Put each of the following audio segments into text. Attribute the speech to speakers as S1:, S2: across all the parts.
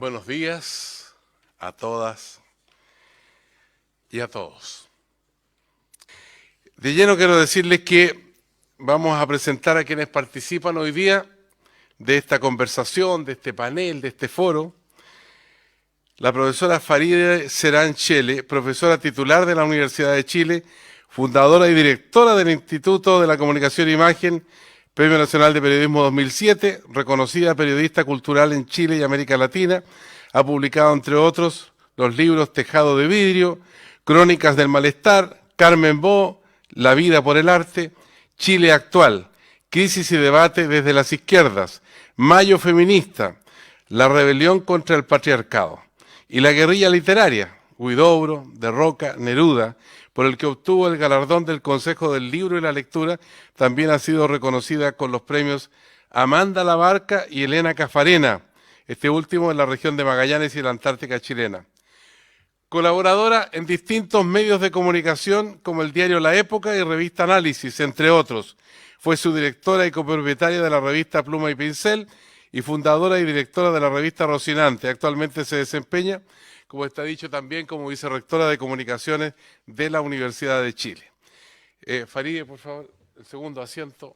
S1: Buenos días a todas y a todos. De lleno quiero decirles que vamos a presentar a quienes participan hoy día de esta conversación, de este panel, de este foro. La profesora Farideh Serán Chele, profesora titular de la Universidad de Chile, fundadora y directora del Instituto de la Comunicación e Imagen, Premio Nacional de Periodismo 2007, reconocida periodista cultural en Chile y América Latina, ha publicado, entre otros, los libros Tejado de Vidrio, Crónicas del Malestar, Carmen Bo, La Vida por el Arte, Chile Actual, Crisis y Debate desde las Izquierdas, Mayo Feminista, La Rebelión contra el Patriarcado, y La Guerrilla Literaria, Huidobro, De Roca, Neruda, por el que obtuvo el galardón del Consejo del Libro y la Lectura, también ha sido reconocida con los premios Amanda Labarca y Elena Cafarena, este último en la región de Magallanes y la Antártica chilena. Colaboradora en distintos medios de comunicación como el diario La Época y revista Análisis, entre otros. Fue su directora y copropietaria de la revista Pluma y Pincel y fundadora y directora de la revista Rocinante. Actualmente se desempeña, como está dicho, también como vicerrectora de comunicaciones de la Universidad de Chile. Farideh, por favor, el segundo asiento.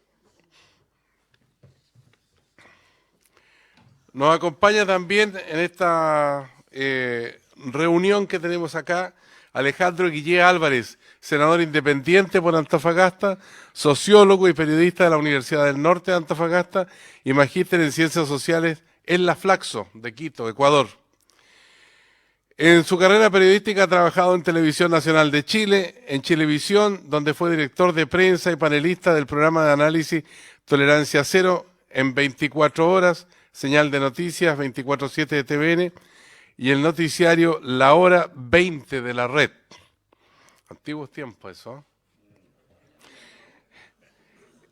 S1: Nos acompaña también en esta reunión que tenemos acá Alejandro Guillé Álvarez, senador independiente por Antofagasta, sociólogo y periodista de la Universidad del Norte de Antofagasta y magíster en Ciencias Sociales en la Flaxo de Quito, Ecuador. En su carrera periodística ha trabajado en Televisión Nacional de Chile, en Chilevisión, donde fue director de prensa y panelista del programa de análisis Tolerancia Cero en 24 horas, Señal de Noticias 24/7 de TVN y el noticiario La Hora 20 de la Red. Antiguos tiempos eso.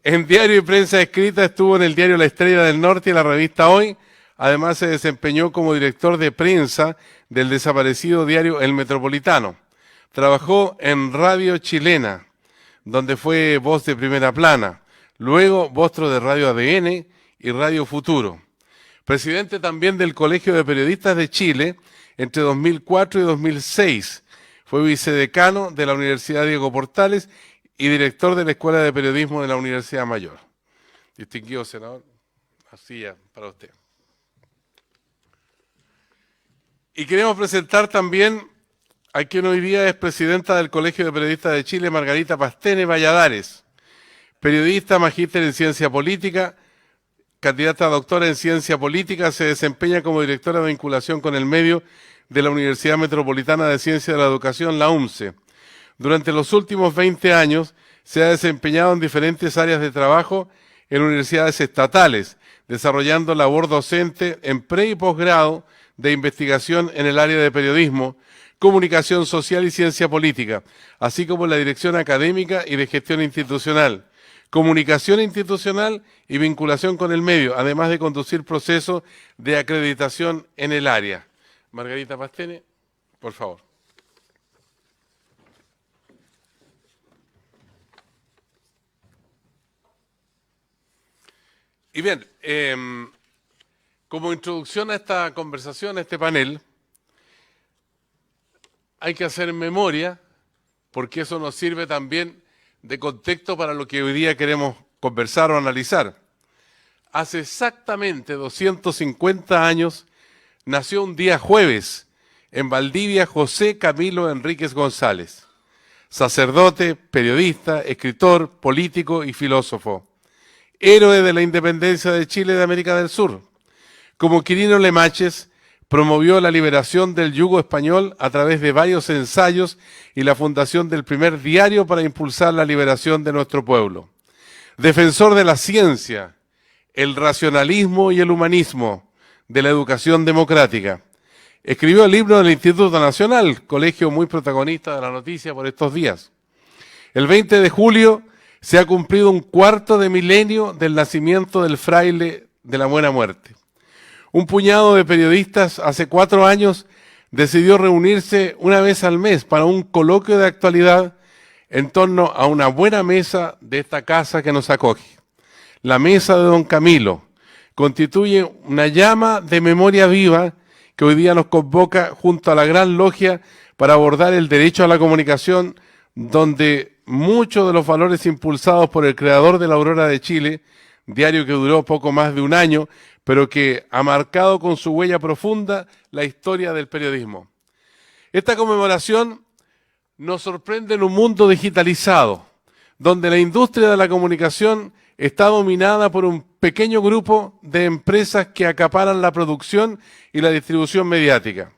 S1: En diario y prensa escrita estuvo en el diario La Estrella del Norte y la revista Hoy. Además se desempeñó como director de prensa del desaparecido diario El Metropolitano. Trabajó en Radio Chilena, donde fue voz de Primera Plana, luego vostro de Radio ADN y Radio Futuro. Presidente también del Colegio de Periodistas de Chile entre 2004 y 2006. Fue vicedecano de la Universidad Diego Portales y director de la Escuela de Periodismo de la Universidad Mayor. Distinguido senador, así ya para usted. Y queremos presentar también a quien hoy día es presidenta del Colegio de Periodistas de Chile, Margarita Pastene Valladares, periodista, magíster en Ciencia Política, candidata a doctora en Ciencia Política, se desempeña como directora de vinculación con el medio de la Universidad Metropolitana de Ciencia de la Educación, la UMCE. Durante los últimos 20 años se ha desempeñado en diferentes áreas de trabajo en universidades estatales, desarrollando labor docente en pre y posgrado de investigación en el área de periodismo, comunicación social y ciencia política, así como en la dirección académica y de gestión institucional, comunicación institucional y vinculación con el medio, además de conducir procesos de acreditación en el área. Margarita Pastene, por favor. Y bien, como introducción a esta conversación, a este panel, hay que hacer memoria, porque eso nos sirve también de contexto para lo que hoy día queremos conversar o analizar. Hace exactamente 250 años nació un día jueves en Valdivia José Camilo Enríquez González, sacerdote, periodista, escritor, político y filósofo, héroe de la independencia de Chile de América del Sur. Como Quirino Lemaches, promovió la liberación del yugo español a través de varios ensayos y la fundación del primer diario para impulsar la liberación de nuestro pueblo. Defensor de la ciencia, el racionalismo y el humanismo, de la educación democrática. Escribió el libro del Instituto Nacional, colegio muy protagonista de la noticia por estos días. El 20 de julio se ha cumplido un cuarto de milenio del nacimiento del fraile de la Buena Muerte. Un puñado de periodistas hace 4 años decidió reunirse una vez al mes para un coloquio de actualidad en torno a una buena mesa de esta casa que nos acoge. La mesa de Don Camilo constituye una llama de memoria viva que hoy día nos convoca junto a la Gran Logia para abordar el derecho a la comunicación, donde muchos de los valores impulsados por el creador de La Aurora de Chile, diario que duró poco más de un año, pero que ha marcado con su huella profunda la historia del periodismo. Esta conmemoración nos sorprende en un mundo digitalizado, donde la industria de la comunicación está dominada por un pequeño grupo de empresas que acaparan la producción y la distribución mediática.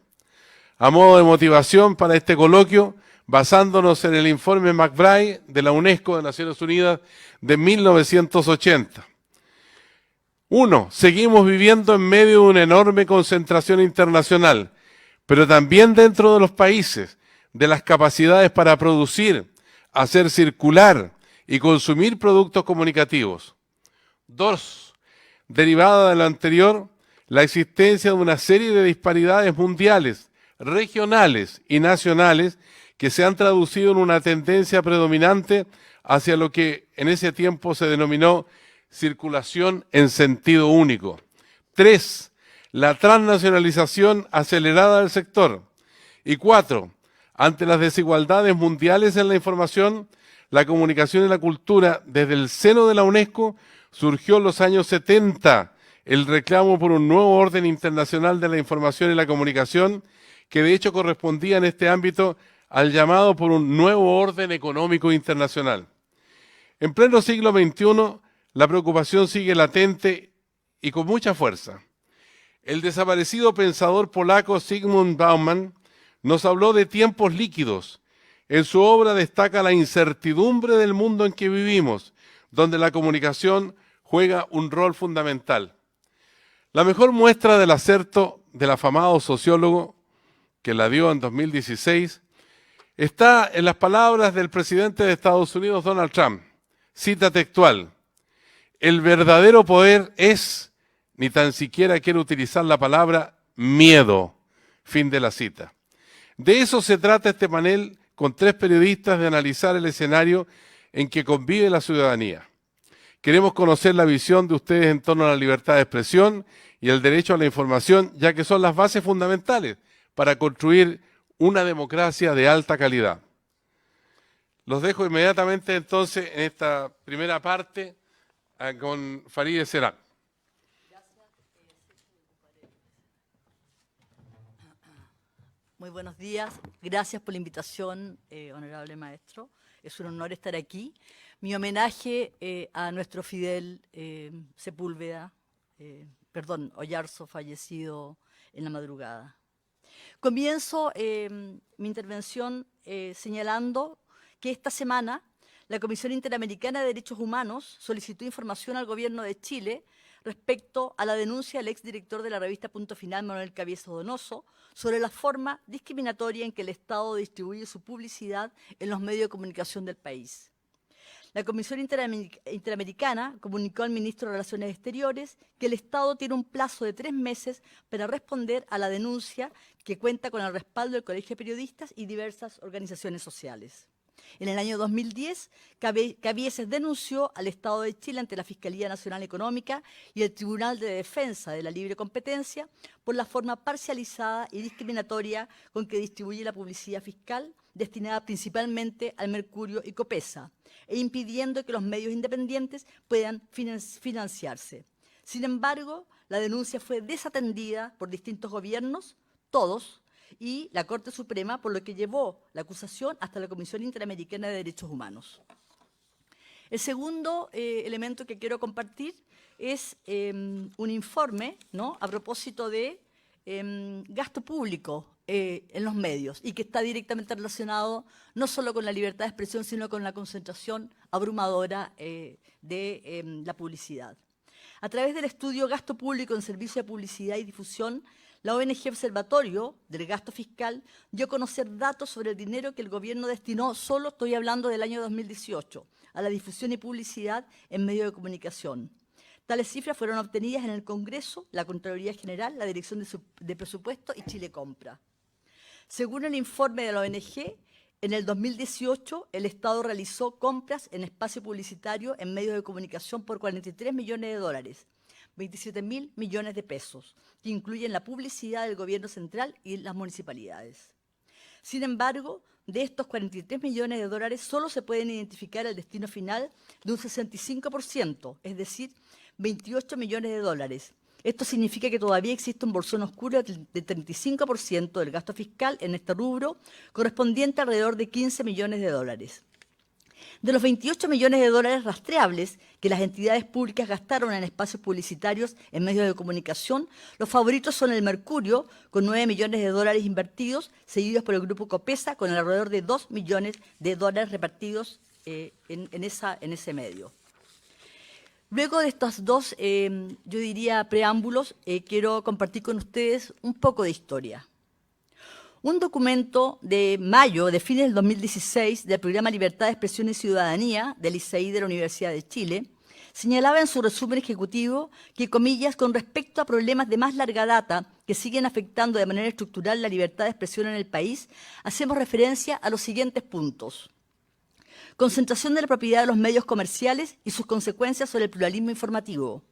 S1: A modo de motivación para este coloquio, basándonos en el informe McBride de la UNESCO de Naciones Unidas de 1980. 1. Seguimos viviendo en medio de una enorme concentración internacional, pero también dentro de los países, de las capacidades para producir, hacer circular y consumir productos comunicativos. 2. Derivada de lo anterior, la existencia de una serie de disparidades mundiales, regionales y nacionales que se han traducido en una tendencia predominante hacia lo que en ese tiempo se denominó circulación en sentido único. 3. La transnacionalización acelerada del sector. Y 4. Ante las desigualdades mundiales en la información, la comunicación y la cultura, desde el seno de la UNESCO, surgió en los años 70 el reclamo por un nuevo orden internacional de la información y la comunicación, que de hecho correspondía en este ámbito al llamado por un nuevo orden económico internacional. En pleno siglo XXI, la preocupación sigue latente y con mucha fuerza. El desaparecido pensador polaco Zygmunt Bauman nos habló de tiempos líquidos. En su obra destaca la incertidumbre del mundo en que vivimos, donde la comunicación juega un rol fundamental. La mejor muestra del acerto del afamado sociólogo, que la dio en 2016, está en las palabras del presidente de Estados Unidos, Donald Trump. Cita textual: el verdadero poder es, ni tan siquiera quiero utilizar la palabra, miedo. Fin de la cita. De eso se trata este panel con 3 periodistas, de analizar el escenario en que convive la ciudadanía. Queremos conocer la visión de ustedes en torno a la libertad de expresión y el derecho a la información, ya que son las bases fundamentales para construir una democracia de alta calidad. Los dejo inmediatamente entonces en esta primera parte con Farideh Serán.
S2: Muy buenos días, gracias por la invitación, honorable maestro. Es un honor estar aquí. Mi homenaje a nuestro Fidel Oyarzo, fallecido en la madrugada. Comienzo mi intervención señalando que esta semana la Comisión Interamericana de Derechos Humanos solicitó información al gobierno de Chile respecto a la denuncia del exdirector de la revista Punto Final, Manuel Cabiezo Donoso, sobre la forma discriminatoria en que el Estado distribuye su publicidad en los medios de comunicación del país. La Comisión Interamericana comunicó al ministro de Relaciones Exteriores que el Estado tiene un plazo de 3 meses para responder a la denuncia, que cuenta con el respaldo del Colegio de Periodistas y diversas organizaciones sociales. En el año 2010, Cabieces denunció al Estado de Chile ante la Fiscalía Nacional Económica y el Tribunal de Defensa de la Libre Competencia por la forma parcializada y discriminatoria con que distribuye la publicidad fiscal destinada principalmente al Mercurio y Copesa, e impidiendo que los medios independientes puedan financiarse. Sin embargo, la denuncia fue desatendida por distintos gobiernos, todos, y la Corte Suprema, por lo que llevó la acusación hasta la Comisión Interamericana de Derechos Humanos. El segundo elemento que quiero compartir es un informe, ¿no?, a propósito de gasto público en los medios, y que está directamente relacionado no solo con la libertad de expresión, sino con la concentración abrumadora de la publicidad. A través del estudio Gasto Público en Servicio de Publicidad y Difusión, la ONG Observatorio del Gasto Fiscal dio a conocer datos sobre el dinero que el gobierno destinó, solo estoy hablando del año 2018, a la difusión y publicidad en medios de comunicación. Tales cifras fueron obtenidas en el Congreso, la Contraloría General, la Dirección de Presupuesto y Chile Compra. Según el informe de la ONG, en el 2018 el Estado realizó compras en espacio publicitario en medios de comunicación por $43 millones, 27.000 millones de pesos, que incluyen la publicidad del gobierno central y las municipalidades. Sin embargo, de estos 43 millones de dólares, solo se pueden identificar el destino final de un 65%, es decir, 28 millones de dólares. Esto significa que todavía existe un bolsón oscuro de 35% del gasto fiscal en este rubro, correspondiente a alrededor de 15 millones de dólares. De los 28 millones de dólares rastreables que las entidades públicas gastaron en espacios publicitarios en medios de comunicación, los favoritos son el Mercurio, con 9 millones de dólares invertidos, seguidos por el Grupo Copesa, con alrededor de 2 millones de dólares repartidos en ese medio. Luego de estos dos, yo diría, preámbulos, quiero compartir con ustedes un poco de historia. Un documento de mayo, de fines del 2016, del programa Libertad de Expresión y Ciudadanía, del ICEI de la Universidad de Chile, señalaba en su resumen ejecutivo que, comillas, con respecto a problemas de más larga data que siguen afectando de manera estructural la libertad de expresión en el país, hacemos referencia a los siguientes puntos. Concentración de la propiedad de los medios comerciales y sus consecuencias sobre el pluralismo informativo.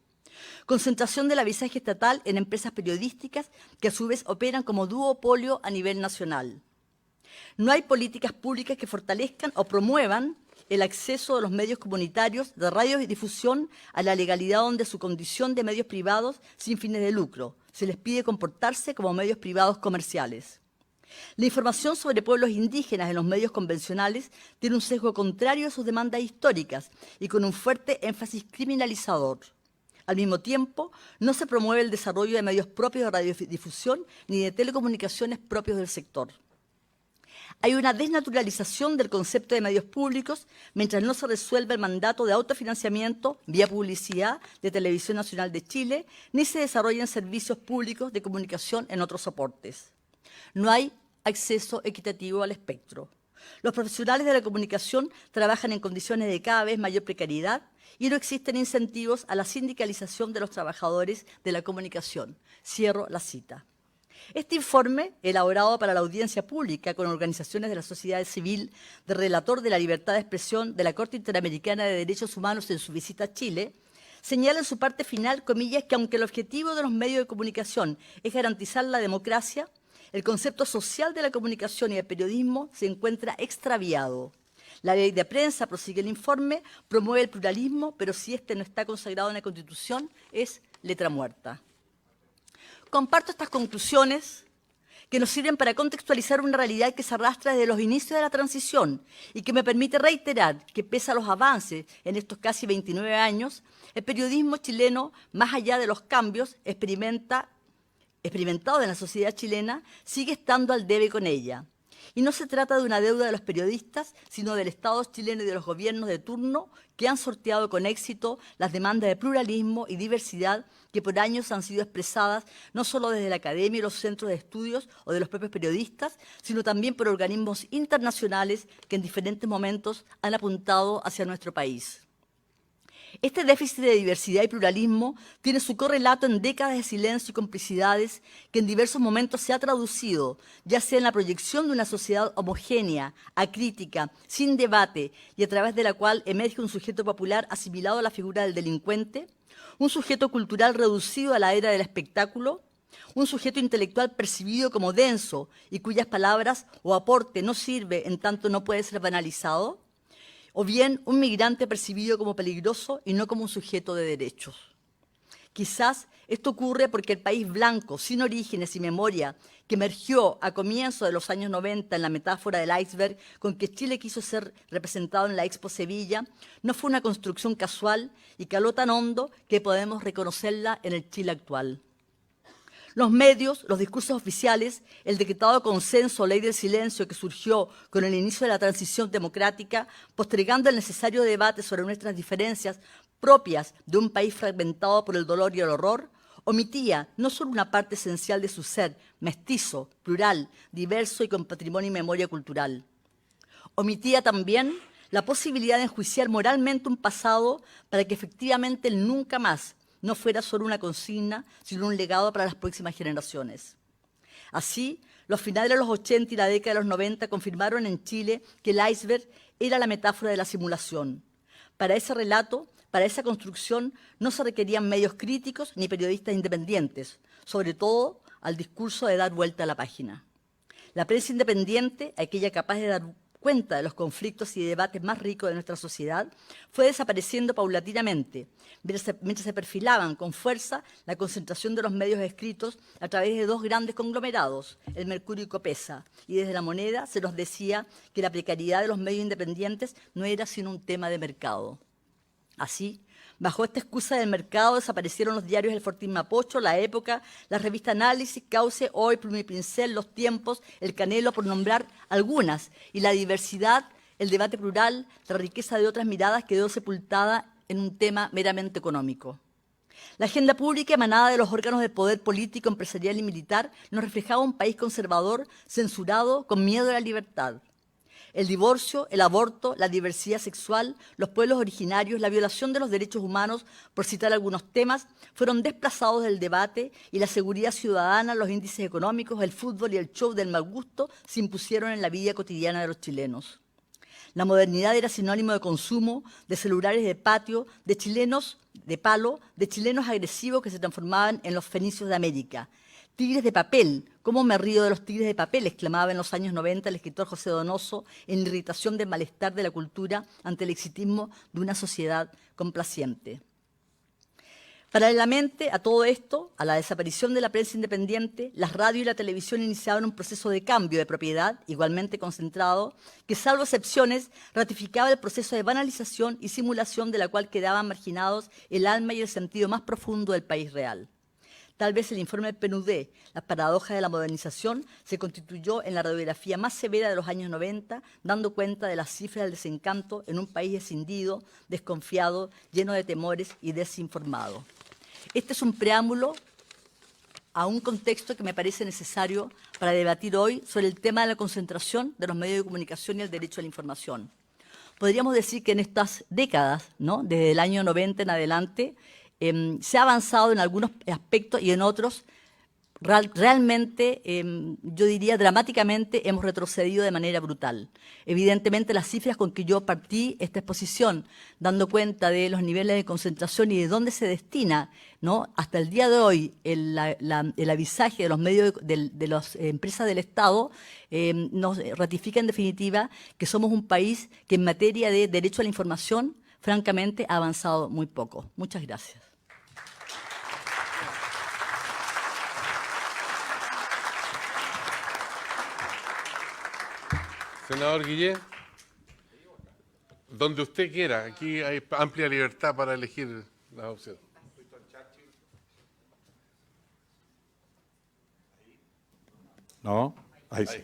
S2: Concentración del avisaje estatal en empresas periodísticas que a su vez operan como duopolio a nivel nacional. No hay políticas públicas que fortalezcan o promuevan el acceso de los medios comunitarios de radio y difusión a la legalidad, donde su condición de medios privados sin fines de lucro se les pide comportarse como medios privados comerciales. La información sobre pueblos indígenas en los medios convencionales tiene un sesgo contrario a sus demandas históricas y con un fuerte énfasis criminalizador. Al mismo tiempo, no se promueve el desarrollo de medios propios de radiodifusión ni de telecomunicaciones propios del sector. Hay una desnaturalización del concepto de medios públicos mientras no se resuelve el mandato de autofinanciamiento vía publicidad de Televisión Nacional de Chile, ni se desarrollan servicios públicos de comunicación en otros soportes. No hay acceso equitativo al espectro. Los profesionales de la comunicación trabajan en condiciones de cada vez mayor precariedad y no existen incentivos a la sindicalización de los trabajadores de la comunicación. Cierro la cita. Este informe, elaborado para la audiencia pública con organizaciones de la sociedad civil, del relator de la libertad de expresión de la Corte Interamericana de Derechos Humanos en su visita a Chile, señala en su parte final, comillas, que aunque el objetivo de los medios de comunicación es garantizar la democracia, el concepto social de la comunicación y el periodismo se encuentra extraviado. La ley de prensa, prosigue el informe, promueve el pluralismo, pero si este no está consagrado en la Constitución, es letra muerta. Comparto estas conclusiones que nos sirven para contextualizar una realidad que se arrastra desde los inicios de la transición y que me permite reiterar que, pese a los avances en estos casi 29 años, el periodismo chileno, más allá de los cambios experimentados en la sociedad chilena, sigue estando al debe con ella. Y no se trata de una deuda de los periodistas, sino del Estado chileno y de los gobiernos de turno que han sorteado con éxito las demandas de pluralismo y diversidad que por años han sido expresadas no solo desde la academia y los centros de estudios o de los propios periodistas, sino también por organismos internacionales que en diferentes momentos han apuntado hacia nuestro país. Este déficit de diversidad y pluralismo tiene su correlato en décadas de silencio y complicidades que en diversos momentos se ha traducido, ya sea en la proyección de una sociedad homogénea, acrítica, sin debate y a través de la cual emerge un sujeto popular asimilado a la figura del delincuente, un sujeto cultural reducido a la era del espectáculo, un sujeto intelectual percibido como denso y cuyas palabras o aporte no sirve en tanto no puede ser banalizado, o bien un migrante percibido como peligroso y no como un sujeto de derechos. Quizás esto ocurre porque el país blanco, sin orígenes y memoria, que emergió a comienzos de los años 90 en la metáfora del iceberg con que Chile quiso ser representado en la Expo Sevilla, no fue una construcción casual y caló tan hondo que podemos reconocerla en el Chile actual. Los medios, los discursos oficiales, el decretado consenso o ley del silencio que surgió con el inicio de la transición democrática, postergando el necesario debate sobre nuestras diferencias propias de un país fragmentado por el dolor y el horror, omitía no solo una parte esencial de su ser, mestizo, plural, diverso y con patrimonio y memoria cultural. Omitía también la posibilidad de enjuiciar moralmente un pasado para que efectivamente el nunca más no fuera solo una consigna, sino un legado para las próximas generaciones. Así, los finales de los 80 y la década de los 90 confirmaron en Chile que el iceberg era la metáfora de la simulación. Para ese relato, Para esa construcción no se requerían medios críticos ni periodistas independientes, sobre todo al discurso de dar vuelta a la página. La prensa independiente, aquella capaz de dar cuenta de los conflictos y debates más ricos de nuestra sociedad, fue desapareciendo paulatinamente, mientras se perfilaban con fuerza la concentración de los medios escritos a través de dos grandes conglomerados, el Mercurio y Copesa, y desde La Moneda se nos decía que la precariedad de los medios independientes no era sino un tema de mercado. Así, bajo esta excusa del mercado desaparecieron los diarios El Fortín Mapocho, La Época, la revista Análisis, Cauce, Hoy, Pluma y Pincel, Los Tiempos, El Canelo, por nombrar algunas, y la diversidad, el debate plural, la riqueza de otras miradas quedó sepultada en un tema meramente económico. La agenda pública emanada de los órganos de poder político, empresarial y militar nos reflejaba un país conservador, censurado, con miedo a la libertad. El divorcio, el aborto, la diversidad sexual, los pueblos originarios, la violación de los derechos humanos, por citar algunos temas, fueron desplazados del debate y la seguridad ciudadana, los índices económicos, el fútbol y el show del mal gusto se impusieron en la vida cotidiana de los chilenos. La modernidad era sinónimo de consumo, de celulares de patio, de chilenos de palo, de chilenos agresivos que se transformaban en los fenicios de América. Tigres de papel, ¿cómo me río de los tigres de papel?, exclamaba en los años 90 el escritor José Donoso en irritación del malestar de la cultura ante el exitismo de una sociedad complaciente. Paralelamente a todo esto, a la desaparición de la prensa independiente, las radios y la televisión iniciaban un proceso de cambio de propiedad, igualmente concentrado, que salvo excepciones, ratificaba el proceso de banalización y simulación de la cual quedaban marginados el alma y el sentido más profundo del país real. Tal vez el informe del PNUD, Las paradojas de la modernización, se constituyó en la radiografía más severa de los años 90, dando cuenta de las cifras del desencanto en un país escindido, desconfiado, lleno de temores y desinformado. Este es un preámbulo a un contexto que me parece necesario para debatir hoy sobre el tema de la concentración de los medios de comunicación y el derecho a la información. Podríamos decir que en estas décadas, ¿no?, desde el año 90 en adelante, se ha avanzado en algunos aspectos y en otros realmente, yo diría dramáticamente, hemos retrocedido de manera brutal. Evidentemente las cifras con que yo partí esta exposición, dando cuenta de los niveles de concentración y de dónde se destina, ¿no?, hasta el día de hoy el avisaje de los medios de las empresas del Estado, nos ratifica en definitiva que somos un país que en materia de derecho a la información, francamente, ha avanzado muy poco. Muchas gracias.
S1: Senador Guillén, donde usted quiera, aquí hay amplia libertad para elegir las opciones.
S3: ¿No? Ahí sí.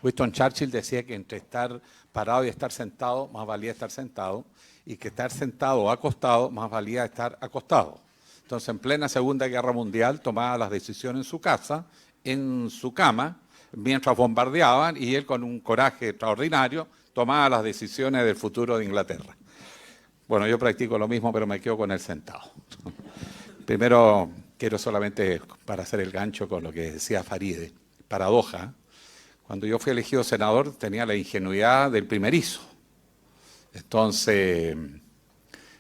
S3: Winston Churchill decía que entre estar parado y estar sentado, más valía estar sentado, y que estar sentado o acostado, más valía estar acostado. Entonces, en plena Segunda Guerra Mundial, tomaba las decisiones en su casa, en su cama, mientras bombardeaban, y él con un coraje extraordinario tomaba las decisiones del futuro de Inglaterra. Bueno, yo practico lo mismo, pero me quedo con el sentado. Primero, quiero solamente, para hacer el gancho con lo que decía Faride, paradoja. Cuando yo fui elegido senador tenía la ingenuidad del primerizo. Entonces,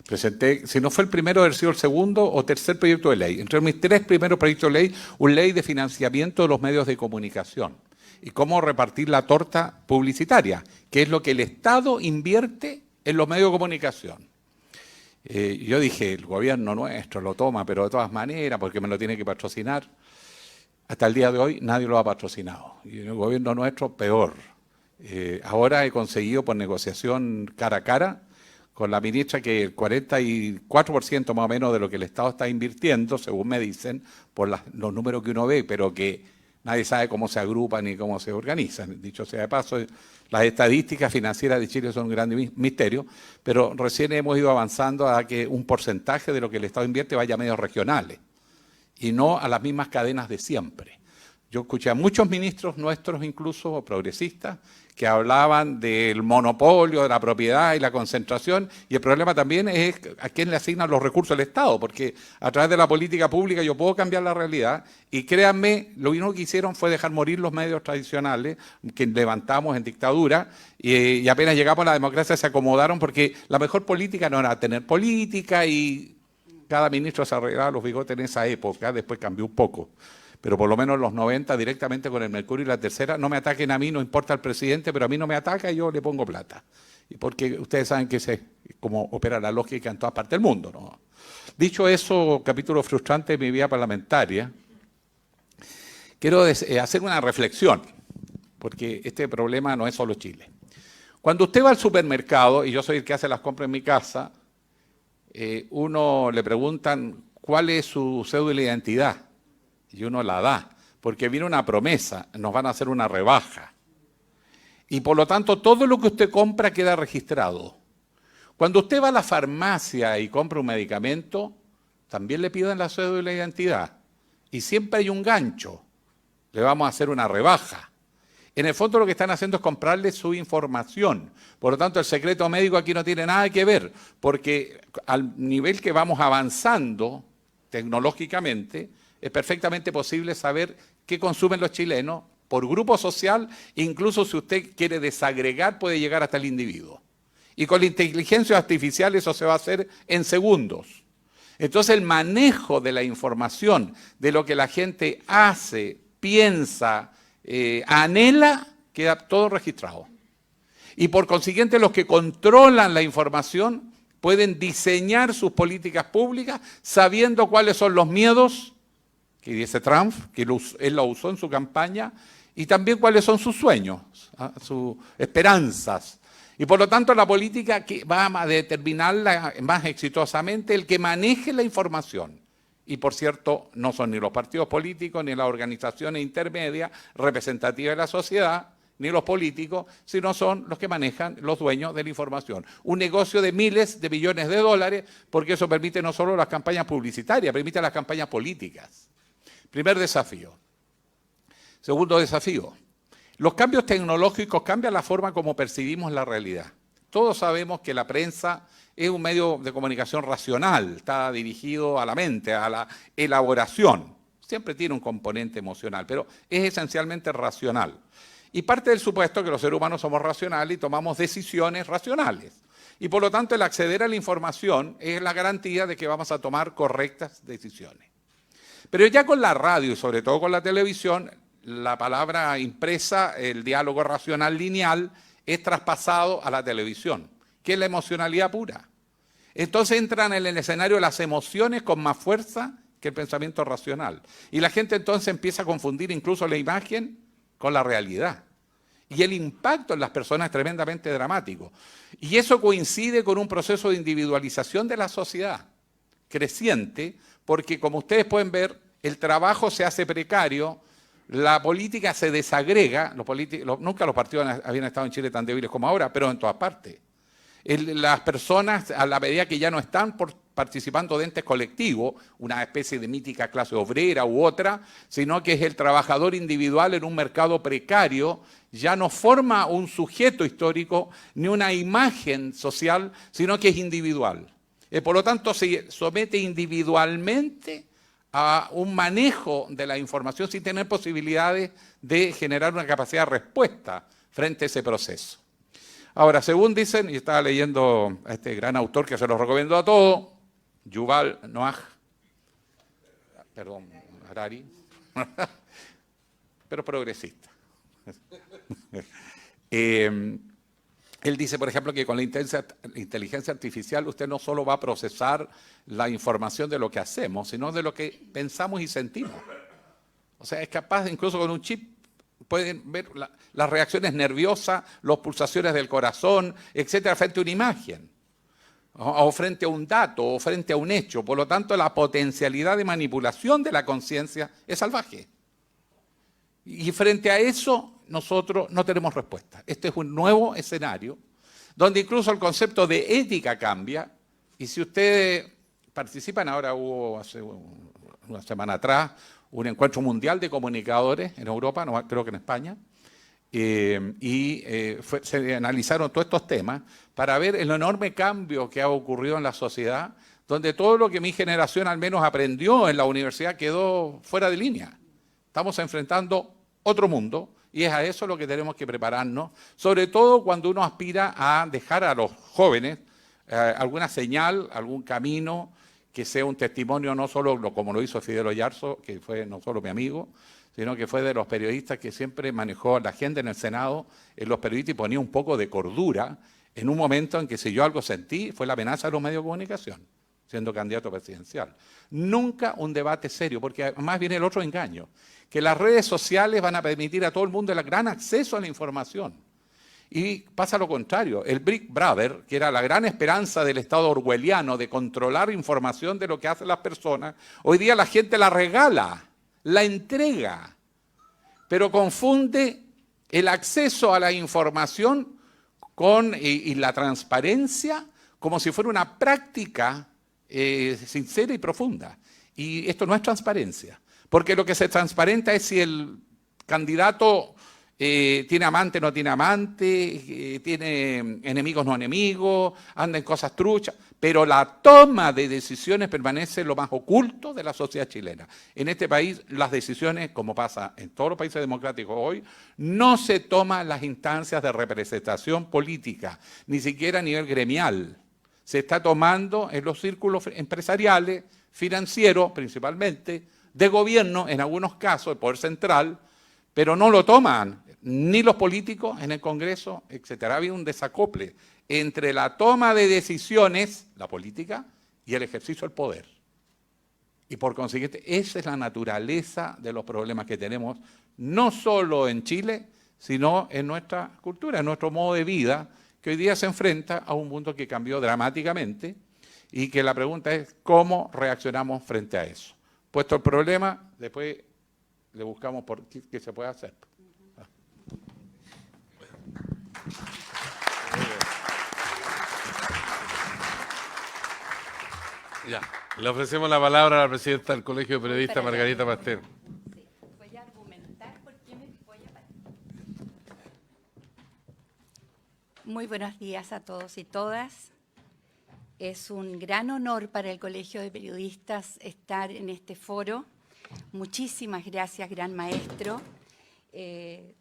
S3: presenté, si no fue el primero, haber sido el segundo o tercer proyecto de ley. Entre mis 3 primeros proyectos de ley, una ley de financiamiento de los medios de comunicación y cómo repartir la torta publicitaria, que es lo que el Estado invierte en los medios de comunicación. Yo dije, el gobierno nuestro lo toma, pero de todas maneras, porque me lo tiene que patrocinar. Hasta el día de hoy nadie lo ha patrocinado. Y en el gobierno nuestro, peor. Ahora he conseguido por negociación cara a cara con la ministra que el 44% más o menos de lo que el Estado está invirtiendo, según me dicen, por los números que uno ve, pero que nadie sabe cómo se agrupan ni cómo se organizan. Dicho sea de paso, las estadísticas financieras de Chile son un gran misterio, pero recién hemos ido avanzando a que un porcentaje de lo que el Estado invierte vaya a medios regionales y no a las mismas cadenas de siempre. Yo escuché a muchos ministros nuestros, incluso progresistas, que hablaban del monopolio, de la propiedad y la concentración, y el problema también es a quién le asignan los recursos del Estado, porque a través de la política pública yo puedo cambiar la realidad, y créanme, lo único que hicieron fue dejar morir los medios tradicionales que levantamos en dictadura, y apenas llegamos a la democracia se acomodaron, porque la mejor política no era tener política, y cada ministro se arreglaba los bigotes en esa época, después cambió un poco. Pero por lo menos en los 90, directamente con el Mercurio y la Tercera, no me ataquen a mí, no importa el presidente, pero a mí no me ataca y yo le pongo plata. Y porque ustedes saben que es como opera la lógica en todas partes del mundo, ¿no? Dicho eso, capítulo frustrante de mi vida parlamentaria, quiero hacer una reflexión, porque este problema no es solo Chile. Cuando usted va al supermercado, y yo soy el que hace las compras en mi casa, uno le preguntan cuál es su cédula de identidad. Y uno la da, porque viene una promesa, nos van a hacer una rebaja. Y por lo tanto, todo lo que usted compra queda registrado. Cuando usted va a la farmacia y compra un medicamento, también le piden la cédula de identidad. Y siempre hay un gancho, le vamos a hacer una rebaja. En el fondo lo que están haciendo es comprarle su información. Por lo tanto, el secreto médico aquí no tiene nada que ver, porque al nivel que vamos avanzando tecnológicamente, es perfectamente posible saber qué consumen los chilenos por grupo social, incluso si usted quiere desagregar puede llegar hasta el individuo. Y con la inteligencia artificial eso se va a hacer en segundos. Entonces el manejo de la información, de lo que la gente hace, piensa, anhela, queda todo registrado. Y por consiguiente los que controlan la información pueden diseñar sus políticas públicas sabiendo cuáles son los miedos que dice Trump, que él lo usó en su campaña, y también cuáles son sus sueños, sus esperanzas. Y por lo tanto la política que va a determinarla más exitosamente el que maneje la información. Y por cierto, no son ni los partidos políticos, ni las organizaciones intermedias representativas de la sociedad, ni los políticos, sino son los que manejan los dueños de la información. Un negocio de miles de billones de dólares, porque eso permite no solo las campañas publicitarias, permite las campañas políticas. Primer desafío. Segundo desafío. Los cambios tecnológicos cambian la forma como percibimos la realidad. Todos sabemos que la prensa es un medio de comunicación racional, está dirigido a la mente, a la elaboración. Siempre tiene un componente emocional, pero es esencialmente racional. Y parte del supuesto que los seres humanos somos racionales y tomamos decisiones racionales. Y por lo tanto el acceder a la información es la garantía de que vamos a tomar correctas decisiones. Pero ya con la radio y sobre todo con la televisión, la palabra impresa, el diálogo racional lineal, es traspasado a la televisión, que es la emocionalidad pura. Entonces entran en el escenario las emociones con más fuerza que el pensamiento racional. Y la gente entonces empieza a confundir incluso la imagen con la realidad. Y el impacto en las personas es tremendamente dramático. Y eso coincide con un proceso de individualización de la sociedad creciente, porque como ustedes pueden ver, el trabajo se hace precario, la política se desagrega, nunca los partidos habían estado en Chile tan débiles como ahora, pero en todas partes. Las personas, a la medida que ya no están participando de entes colectivos, una especie de mítica clase obrera u otra, sino que es el trabajador individual en un mercado precario, ya no forma un sujeto histórico ni una imagen social, sino que es individual. Por lo tanto, se somete individualmente a un manejo de la información sin tener posibilidades de generar una capacidad de respuesta frente a ese proceso. Ahora, según dicen, y estaba leyendo a este gran autor que se los recomiendo a todos, Yuval Noah Harari, pero progresista. Él dice, por ejemplo, que con la inteligencia artificial usted no solo va a procesar la información de lo que hacemos, sino de lo que pensamos y sentimos. O sea, es capaz, incluso con un chip, pueden ver las reacciones nerviosas, las pulsaciones del corazón, etcétera, frente a una imagen, o frente a un dato, o frente a un hecho. Por lo tanto, la potencialidad de manipulación de la conciencia es salvaje. Y frente a eso, nosotros no tenemos respuesta. Este es un nuevo escenario, donde incluso el concepto de ética cambia, y si ustedes participan, ahora hubo hace una semana atrás, un encuentro mundial de comunicadores en Europa, no, creo que en España, se analizaron todos estos temas para ver el enorme cambio que ha ocurrido en la sociedad, donde todo lo que mi generación al menos aprendió en la universidad quedó fuera de línea. Estamos enfrentando otro mundo y es a eso lo que tenemos que prepararnos, sobre todo cuando uno aspira a dejar a los jóvenes alguna señal, algún camino, que sea un testimonio no solo como lo hizo Fidel Oyarzo, que fue no solo mi amigo, sino que fue de los periodistas que siempre manejó la agenda en el Senado, en los periodistas, y ponía un poco de cordura en un momento en que si yo algo sentí fue la amenaza de los medios de comunicación, siendo candidato presidencial. Nunca un debate serio, porque además viene el otro engaño, que las redes sociales van a permitir a todo el mundo el gran acceso a la información. Y pasa lo contrario, el Big Brother, que era la gran esperanza del Estado orwelliano de controlar información de lo que hacen las personas, hoy día la gente la regala, la entrega, pero confunde el acceso a la información y la transparencia como si fuera una práctica sincera y profunda. Y esto no es transparencia, porque lo que se transparenta es si el candidato tiene amante, no tiene amante, tiene enemigos, no enemigos, anda en cosas truchas, pero la toma de decisiones permanece lo más oculto de la sociedad chilena. En este país las decisiones, como pasa en todos los países democráticos hoy, no se toman en las instancias de representación política, ni siquiera a nivel gremial. Se está tomando en los círculos empresariales, financieros principalmente, de gobierno en algunos casos, el poder central, pero no lo toman ni los políticos en el Congreso, etc. Ha habido un desacople entre la toma de decisiones, la política, y el ejercicio del poder. Y por consiguiente, esa es la naturaleza de los problemas que tenemos, no solo en Chile, sino en nuestra cultura, en nuestro modo de vida, que hoy día se enfrenta a un mundo que cambió dramáticamente y que la pregunta es cómo reaccionamos frente a eso. Puesto el problema, después le buscamos por qué se puede hacer.
S1: Ya, le ofrecemos la palabra a la presidenta del Colegio de Periodistas, Margarita Pastel.
S4: Sí, voy a argumentar por qué me voy a parar. Muy buenos días a todos y todas. Es un gran honor para el Colegio de Periodistas estar en este foro. Muchísimas gracias, gran maestro,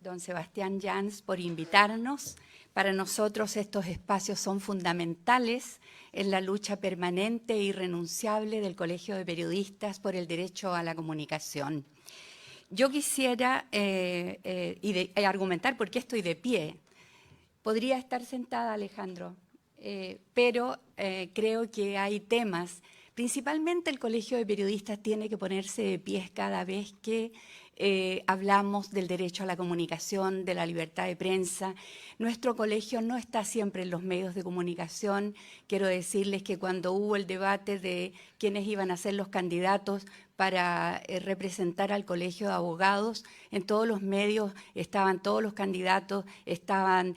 S4: don Sebastián Jans, por invitarnos. Para nosotros estos espacios son fundamentales en la lucha permanente e irrenunciable del Colegio de Periodistas por el derecho a la comunicación. Yo quisiera argumentar por qué estoy de pie. Podría estar sentada, Alejandro, pero creo que hay temas. Principalmente el Colegio de Periodistas tiene que ponerse de pie cada vez que hablamos del derecho a la comunicación, de la libertad de prensa. Nuestro colegio no está siempre en los medios de comunicación. Quiero decirles que cuando hubo el debate de quiénes iban a ser los candidatos para representar al Colegio de Abogados, en todos los medios estaban todos los candidatos, estaban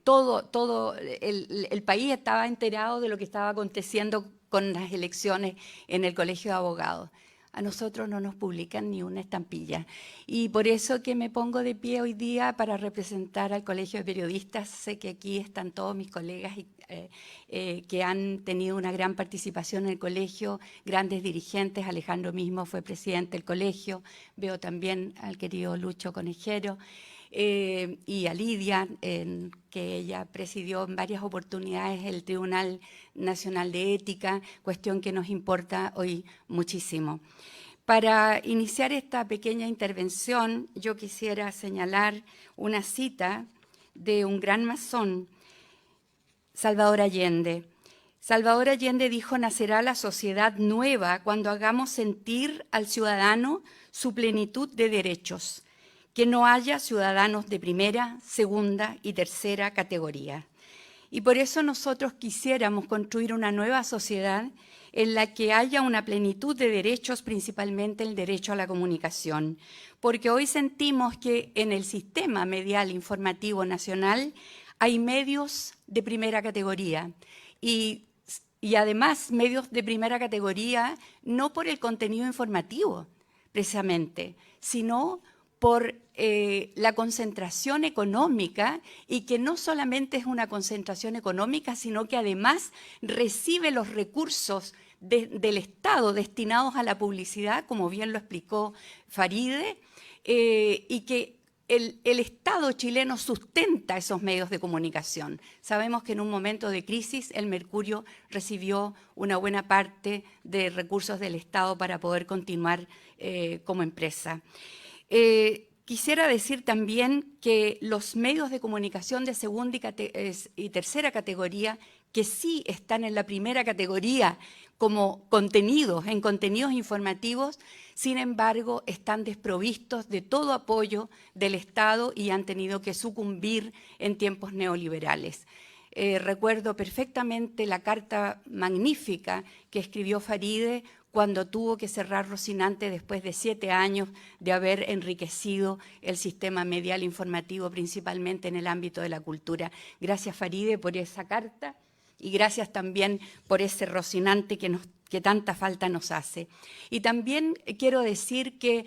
S4: todo el país estaba enterado de lo que estaba aconteciendo con las elecciones en el Colegio de Abogados. A nosotros no nos publican ni una estampilla. Y por eso que me pongo de pie hoy día para representar al Colegio de Periodistas. Sé que aquí están todos mis colegas que han tenido una gran participación en el colegio, grandes dirigentes. Alejandro mismo fue presidente del colegio. Veo también al querido Lucho Conejero. Y a Lidia, que ella presidió en varias oportunidades el Tribunal Nacional de Ética, cuestión que nos importa hoy muchísimo. Para iniciar esta pequeña intervención, yo quisiera señalar una cita de un gran masón, Salvador Allende. Salvador Allende dijo: nacerá la sociedad nueva cuando hagamos sentir al ciudadano su plenitud de derechos, que no haya ciudadanos de primera, segunda y tercera categoría. Y por eso nosotros quisiéramos construir una nueva sociedad en la que haya una plenitud de derechos, principalmente el derecho a la comunicación. Porque hoy sentimos que en el sistema medial informativo nacional hay medios de primera categoría y además medios de primera categoría no por el contenido informativo, precisamente, sino por la concentración económica, y que no solamente es una concentración económica, sino que además recibe los recursos del Estado destinados a la publicidad, como bien lo explicó Faride, y que el Estado chileno sustenta esos medios de comunicación. Sabemos que en un momento de crisis el Mercurio recibió una buena parte de recursos del Estado para poder continuar como empresa. Quisiera decir también que los medios de comunicación de segunda y tercera categoría, que sí están en la primera categoría como contenidos, en contenidos informativos, sin embargo, están desprovistos de todo apoyo del Estado y han tenido que sucumbir en tiempos neoliberales. Recuerdo perfectamente la carta magnífica que escribió Faride cuando tuvo que cerrar Rocinante después de 7 años de haber enriquecido el sistema medial informativo, principalmente en el ámbito de la cultura. Gracias, Faride, por esa carta, y gracias también por ese Rocinante que tanta falta nos hace. Y también quiero decir que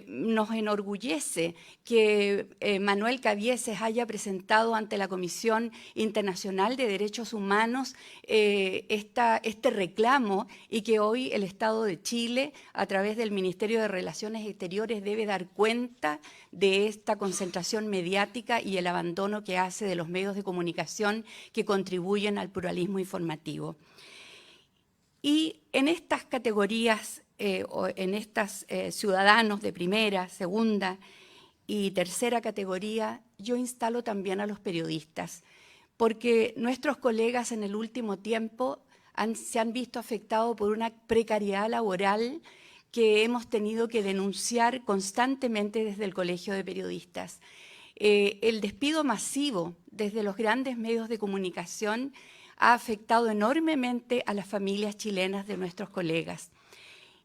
S4: nos enorgullece que Manuel Cabieses haya presentado ante la Comisión Internacional de Derechos Humanos este reclamo, y que hoy el Estado de Chile, a través del Ministerio de Relaciones Exteriores, debe dar cuenta de esta concentración mediática y el abandono que hace de los medios de comunicación que contribuyen al pluralismo informativo. Y en estas categorías, o en estos ciudadanos de primera, segunda y tercera categoría, yo instalo también a los periodistas, porque nuestros colegas en el último tiempo se han visto afectados por una precariedad laboral que hemos tenido que denunciar constantemente desde el Colegio de Periodistas. El despido masivo desde los grandes medios de comunicación ha afectado enormemente a las familias chilenas de nuestros colegas.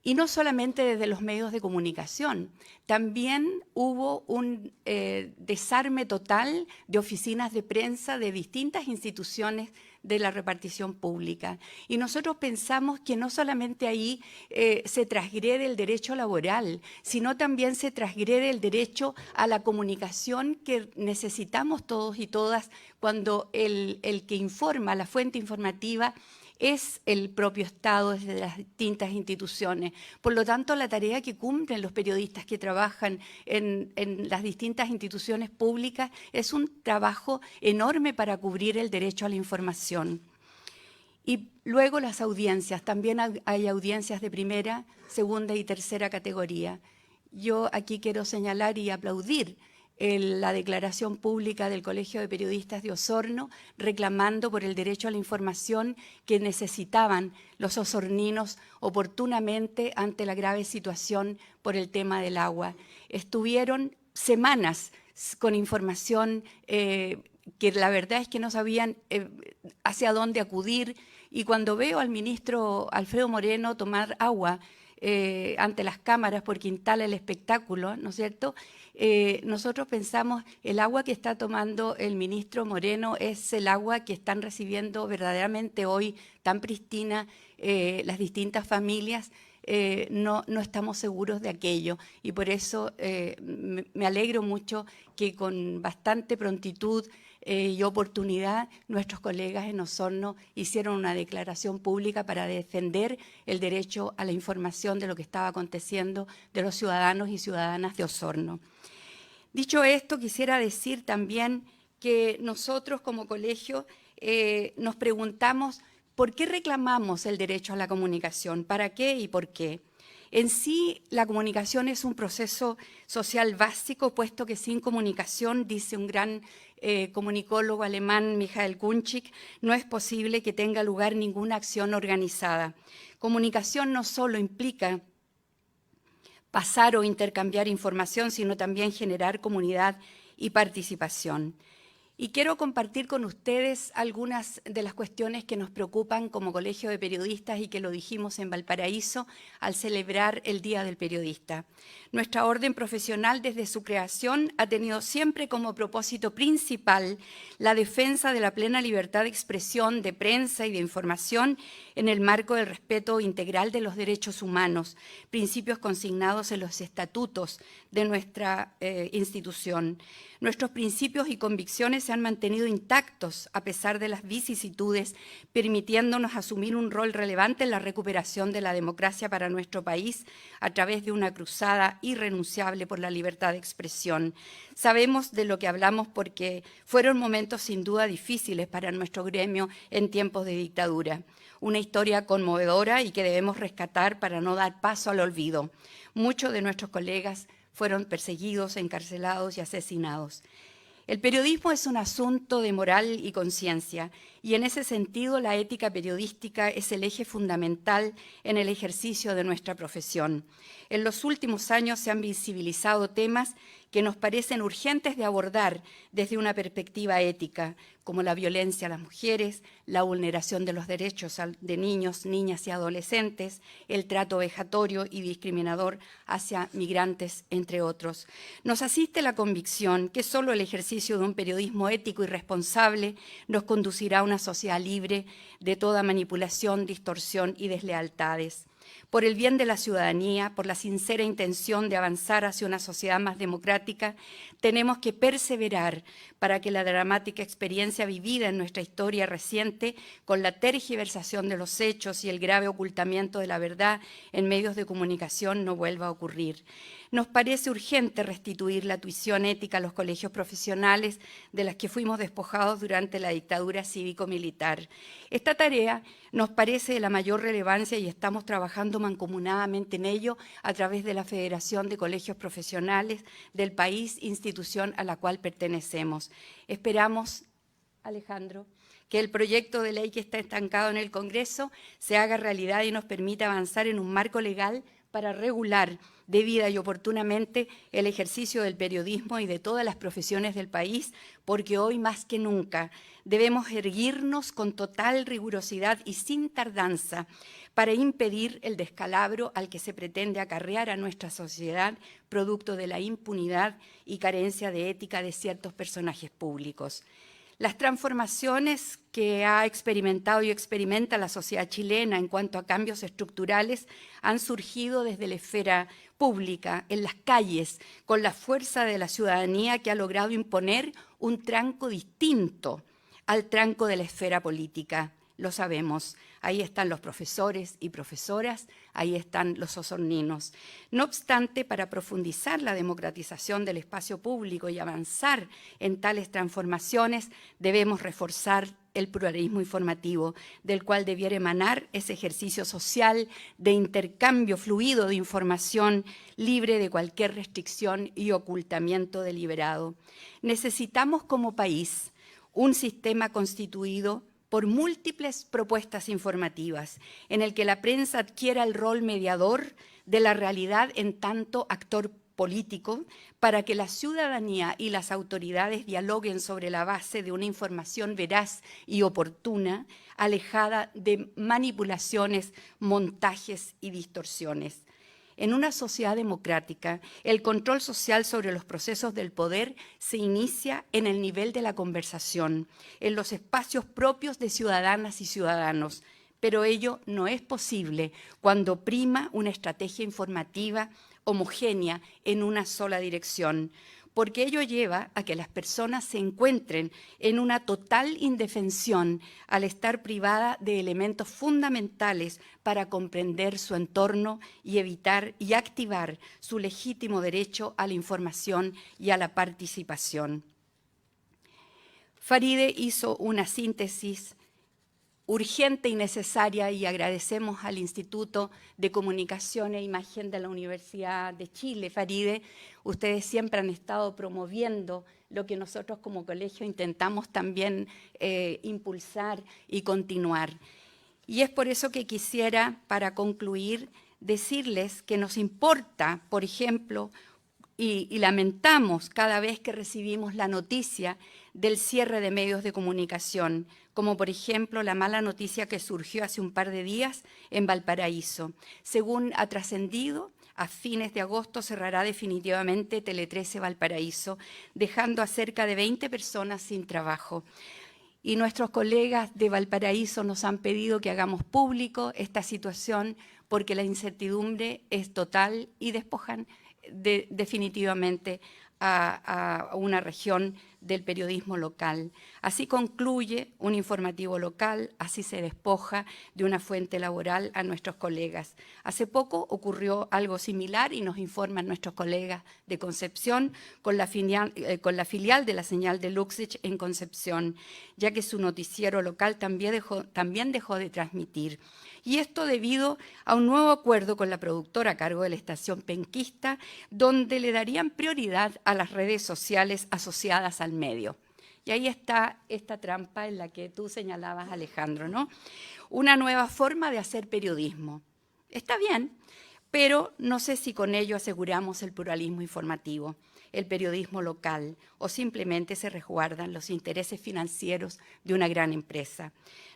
S4: Y no solamente desde los medios de comunicación, también hubo un desarme total de oficinas de prensa de distintas instituciones de la repartición pública. Y nosotros pensamos que no solamente ahí se transgrede el derecho laboral, sino también se transgrede el derecho a la comunicación que necesitamos todos y todas cuando el que informa, la fuente informativa, es el propio Estado desde las distintas instituciones. Por lo tanto, la tarea que cumplen los periodistas que trabajan en las distintas instituciones públicas es un trabajo enorme para cubrir el derecho a la información. Y luego las audiencias, también hay audiencias de primera, segunda y tercera categoría. Yo aquí quiero señalar y aplaudir la declaración pública del Colegio de Periodistas de Osorno reclamando por el derecho a la información que necesitaban los osorninos oportunamente ante la grave situación por el tema del agua. Estuvieron semanas con información que la verdad es que no sabían hacia dónde acudir, y cuando veo al ministro Alfredo Moreno tomar agua ante las cámaras porque instala el espectáculo, ¿no es cierto?, nosotros pensamos, el agua que está tomando el ministro Moreno es el agua que están recibiendo verdaderamente hoy tan pristina las distintas familias. No estamos seguros de aquello, y por eso me alegro mucho que con bastante prontitud y oportunidad nuestros colegas en Osorno hicieron una declaración pública para defender el derecho a la información de lo que estaba aconteciendo de los ciudadanos y ciudadanas de Osorno. Dicho esto, quisiera decir también que nosotros como colegio nos preguntamos ¿por qué reclamamos el derecho a la comunicación? ¿Para qué y por qué? En sí, la comunicación es un proceso social básico, puesto que sin comunicación, dice un gran comunicólogo alemán, Michael Kunchik, no es posible que tenga lugar ninguna acción organizada. Comunicación no solo implica pasar o intercambiar información, sino también generar comunidad y participación. Y quiero compartir con ustedes algunas de las cuestiones que nos preocupan como Colegio de Periodistas y que lo dijimos en Valparaíso al celebrar el Día del Periodista. Nuestra orden profesional desde su creación ha tenido siempre como propósito principal la defensa de la plena libertad de expresión, de prensa y de información en el marco del respeto integral de los derechos humanos, principios consignados en los estatutos de nuestra institución. Nuestros principios y convicciones se han mantenido intactos a pesar de las vicisitudes, permitiéndonos asumir un rol relevante en la recuperación de la democracia para nuestro país a través de una cruzada irrenunciable por la libertad de expresión. Sabemos de lo que hablamos porque fueron momentos sin duda difíciles para nuestro gremio en tiempos de dictadura. Una historia conmovedora y que debemos rescatar para no dar paso al olvido. Muchos de nuestros colegas fueron perseguidos, encarcelados y asesinados. El periodismo es un asunto de moral y conciencia, y en ese sentido la ética periodística es el eje fundamental en el ejercicio de nuestra profesión. En los últimos años se han visibilizado temas que nos parecen urgentes de abordar desde una perspectiva ética, como la violencia a las mujeres, la vulneración de los derechos de niños, niñas y adolescentes, el trato vejatorio y discriminador hacia migrantes, entre otros. Nos asiste la convicción que solo el ejercicio de un periodismo ético y responsable nos conducirá a una sociedad libre de toda manipulación, distorsión y deslealtades. Por el bien de la ciudadanía, por la sincera intención de avanzar hacia una sociedad más democrática, tenemos que perseverar para que la dramática experiencia vivida en nuestra historia reciente, con la tergiversación de los hechos y el grave ocultamiento de la verdad en medios de comunicación, no vuelva a ocurrir. Nos parece urgente restituir la tuición ética a los colegios profesionales de las que fuimos despojados durante la dictadura cívico-militar. Esta tarea nos parece de la mayor relevancia y estamos trabajando mancomunadamente en ello a través de la Federación de Colegios Profesionales del país, institución a la cual pertenecemos. Esperamos, Alejandro, que el proyecto de ley que está estancado en el Congreso se haga realidad y nos permita avanzar en un marco legal para regular debida y oportunamente el ejercicio del periodismo y de todas las profesiones del país, porque hoy más que nunca debemos erguirnos con total rigurosidad y sin tardanza para impedir el descalabro al que se pretende acarrear a nuestra sociedad producto de la impunidad y carencia de ética de ciertos personajes públicos. Las transformaciones que ha experimentado y experimenta la sociedad chilena en cuanto a cambios estructurales han surgido desde la esfera pública, en las calles, con la fuerza de la ciudadanía que ha logrado imponer un tranco distinto al tranco de la esfera política. Lo sabemos, ahí están los profesores y profesoras, ahí están los osorninos. No obstante, para profundizar la democratización del espacio público y avanzar en tales transformaciones, debemos reforzar el pluralismo informativo, del cual debiera emanar ese ejercicio social de intercambio fluido de información libre de cualquier restricción y ocultamiento deliberado. Necesitamos como país un sistema constituido por múltiples propuestas informativas, en el que la prensa adquiera el rol mediador de la realidad en tanto actor político, para que la ciudadanía y las autoridades dialoguen sobre la base de una información veraz y oportuna, alejada de manipulaciones, montajes y distorsiones. En una sociedad democrática, el control social sobre los procesos del poder se inicia en el nivel de la conversación, en los espacios propios de ciudadanas y ciudadanos, pero ello no es posible cuando prima una estrategia informativa homogénea en una sola dirección, porque ello lleva a que las personas se encuentren en una total indefensión al estar privada de elementos fundamentales para comprender su entorno y evitar y activar su legítimo derecho a la información y a la participación. Faride hizo una síntesis urgente y necesaria, y agradecemos al Instituto de Comunicación e Imagen de la Universidad de Chile, Faride. Ustedes siempre han estado promoviendo lo que nosotros como colegio intentamos también impulsar y continuar. Y es por eso que quisiera, para concluir, decirles que nos importa, por ejemplo, y lamentamos cada vez que recibimos la noticia del cierre de medios de comunicación, como por ejemplo la mala noticia que surgió hace un par de días en Valparaíso. Según ha trascendido, a fines de agosto cerrará definitivamente Tele 13 Valparaíso, dejando a cerca de 20 personas sin trabajo. Y nuestros colegas de Valparaíso nos han pedido que hagamos público esta situación porque la incertidumbre es total y despojan definitivamente a una región del periodismo local. Así concluye un informativo local, así se despoja de una fuente laboral a nuestros colegas. Hace poco ocurrió algo similar y nos informan nuestros colegas de Concepción con la filial de la señal de Luxich en Concepción, ya que su noticiero local también dejó de transmitir. Y esto debido a un nuevo acuerdo con la productora a cargo de la estación penquista, donde le darían prioridad a las redes sociales asociadas al medio. Y ahí está esta trampa en la que tú señalabas, Alejandro, ¿no? Una nueva forma de hacer periodismo. Está bien, pero no sé si con ello aseguramos el pluralismo informativo, el periodismo local, o simplemente se resguardan los intereses financieros de una gran empresa.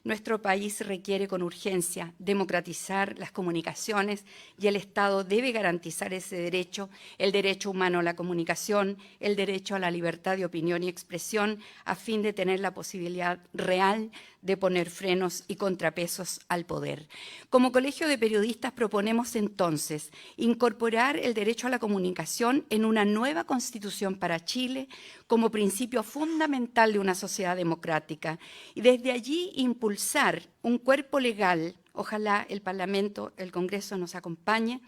S4: Nuestro país requiere con urgencia democratizar las comunicaciones y el Estado debe garantizar ese derecho, el derecho humano a la comunicación, el derecho a la libertad de opinión y expresión, a fin de tener la posibilidad real de poner frenos y contrapesos al poder. Como Colegio de Periodistas proponemos entonces incorporar el derecho a la comunicación en una nueva Constitución para Chile como principio fundamental de una sociedad democrática y desde allí impulsar un cuerpo legal, ojalá el Parlamento, el Congreso nos acompañe,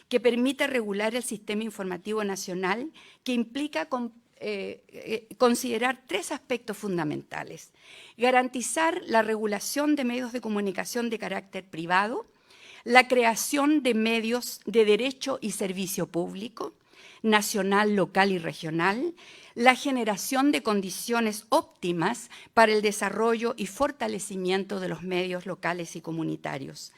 S4: que permita regular el sistema informativo nacional, que implica considerar tres aspectos fundamentales: garantizar la regulación de medios de comunicación de carácter privado, la creación de medios de derecho y servicio público, nacional, local y regional, la generación de condiciones óptimas para el desarrollo y fortalecimiento de los medios locales y comunitarios.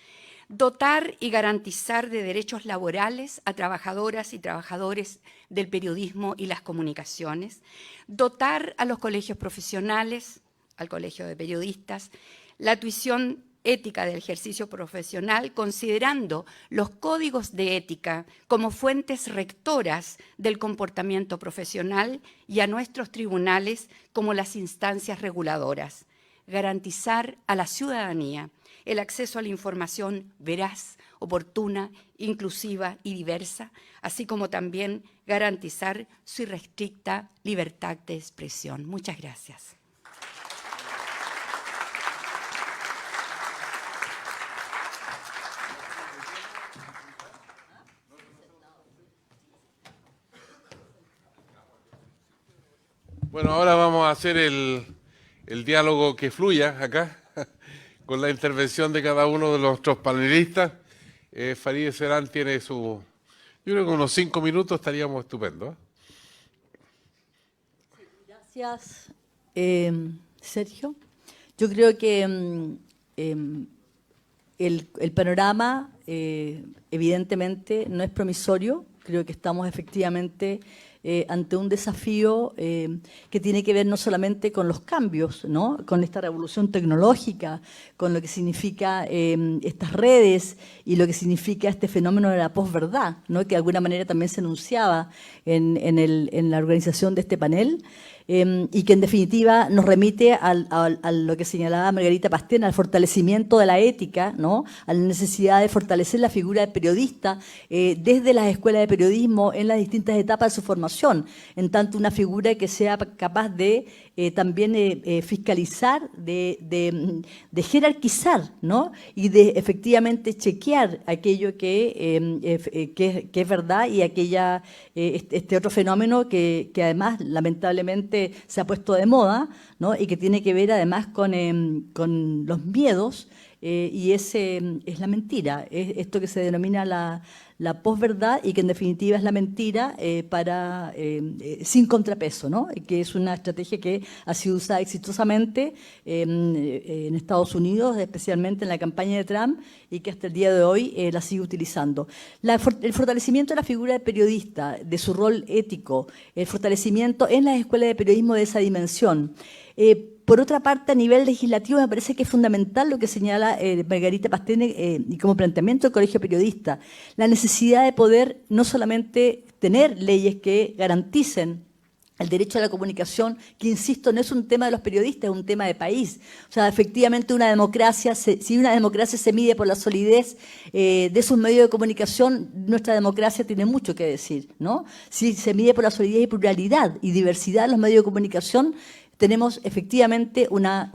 S4: Dotar y garantizar de derechos laborales a trabajadoras y trabajadores del periodismo y las comunicaciones. Dotar a los colegios profesionales, al Colegio de Periodistas, la tuición ética del ejercicio profesional, considerando los códigos de ética como fuentes rectoras del comportamiento profesional y a nuestros tribunales como las instancias reguladoras. Garantizar a la ciudadanía el acceso a la información veraz, oportuna, inclusiva y diversa, así como también garantizar su irrestricta libertad de expresión. Muchas gracias.
S1: Bueno, ahora vamos a hacer el diálogo que fluya acá, con la intervención de cada uno de nuestros panelistas. Farideh Serán tiene yo creo que unos 5 minutos estaríamos estupendos.
S2: Gracias, Sergio. Yo creo que el panorama evidentemente no es promisorio. Creo que estamos efectivamente ante un desafío que tiene que ver no solamente con los cambios, ¿no?, con esta revolución tecnológica, con lo que significa estas redes y lo que significa este fenómeno de la posverdad, ¿no?, que de alguna manera también se anunciaba en la organización de este panel, y que en definitiva nos remite a lo que señalaba Margarita Pastén, al fortalecimiento de la ética, ¿no?, a la necesidad de fortalecer la figura del periodista desde las escuelas de periodismo en las distintas etapas de su formación, en tanto una figura que sea capaz de también fiscalizar, de jerarquizar, ¿no?, y de efectivamente chequear aquello que es verdad y este otro fenómeno que además lamentablemente se ha puesto de moda, ¿no?, y que tiene que ver además con los miedos y es la mentira, es esto que se denomina la posverdad y que en definitiva es la mentira sin contrapeso, ¿no? Que es una estrategia que ha sido usada exitosamente en Estados Unidos, especialmente en la campaña de Trump, y que hasta el día de hoy la sigue utilizando. El fortalecimiento de la figura del periodista, de su rol ético, el fortalecimiento en las escuelas de periodismo de esa dimensión. Por otra parte, a nivel legislativo me parece que es fundamental lo que señala Margarita Pastene y como planteamiento del Colegio Periodista, la necesidad de poder no solamente tener leyes que garanticen el derecho a la comunicación, que insisto, no es un tema de los periodistas, es un tema de país. O sea, efectivamente una democracia, si una democracia se mide por la solidez de sus medios de comunicación, nuestra democracia tiene mucho que decir, ¿no? Si se mide por la solidez y pluralidad y diversidad de los medios de comunicación, tenemos efectivamente una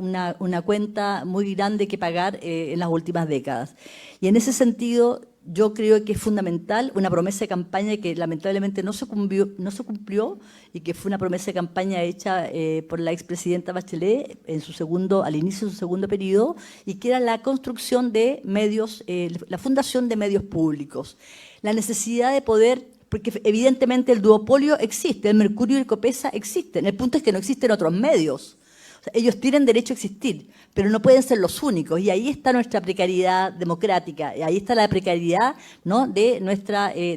S2: cuenta muy grande que pagar en las últimas décadas. Y en ese sentido, yo creo que es fundamental una promesa de campaña que lamentablemente no se cumplió y que fue una promesa de campaña hecha por la expresidenta Bachelet al inicio de su segundo periodo, y que era la construcción de medios, la fundación de medios públicos. La necesidad de poder, porque evidentemente el duopolio existe, el Mercurio y el Copesa existen. El punto es que no existen otros medios. O sea, ellos tienen derecho a existir, pero no pueden ser los únicos. Y ahí está nuestra precariedad democrática, y ahí está la precariedad, ¿no?, de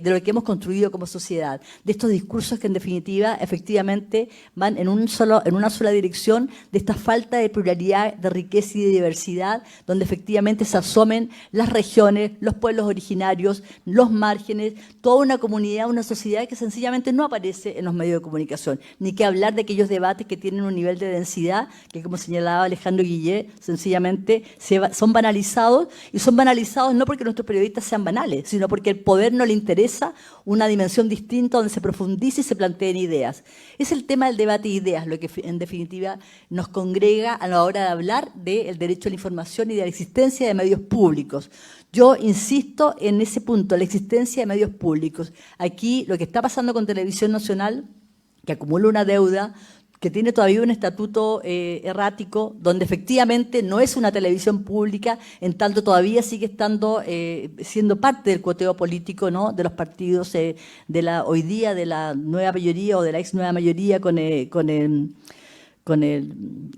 S2: lo que hemos construido como sociedad, de estos discursos que en definitiva efectivamente van en una sola dirección, de esta falta de pluralidad, de riqueza y de diversidad, donde efectivamente se asomen las regiones, los pueblos originarios, los márgenes, toda una comunidad, una sociedad que sencillamente no aparece en los medios de comunicación, ni que hablar de aquellos debates que tienen un nivel de densidad que, como señalaba Alejandro Guillet, sencillamente son banalizados, y son banalizados no porque nuestros periodistas sean banales, sino porque el poder no le interesa una dimensión distinta donde se profundice y se planteen ideas. Es el tema del debate de ideas lo que en definitiva nos congrega a la hora de hablar del derecho a la información y de la existencia de medios públicos. Yo insisto en ese punto, la existencia de medios públicos. Aquí lo que está pasando con Televisión Nacional, que acumula una deuda, que tiene todavía un estatuto errático, donde efectivamente no es una televisión pública, en tanto todavía sigue estando siendo parte del cuoteo político, ¿no?, de los partidos hoy día de la nueva mayoría o de la ex nueva mayoría con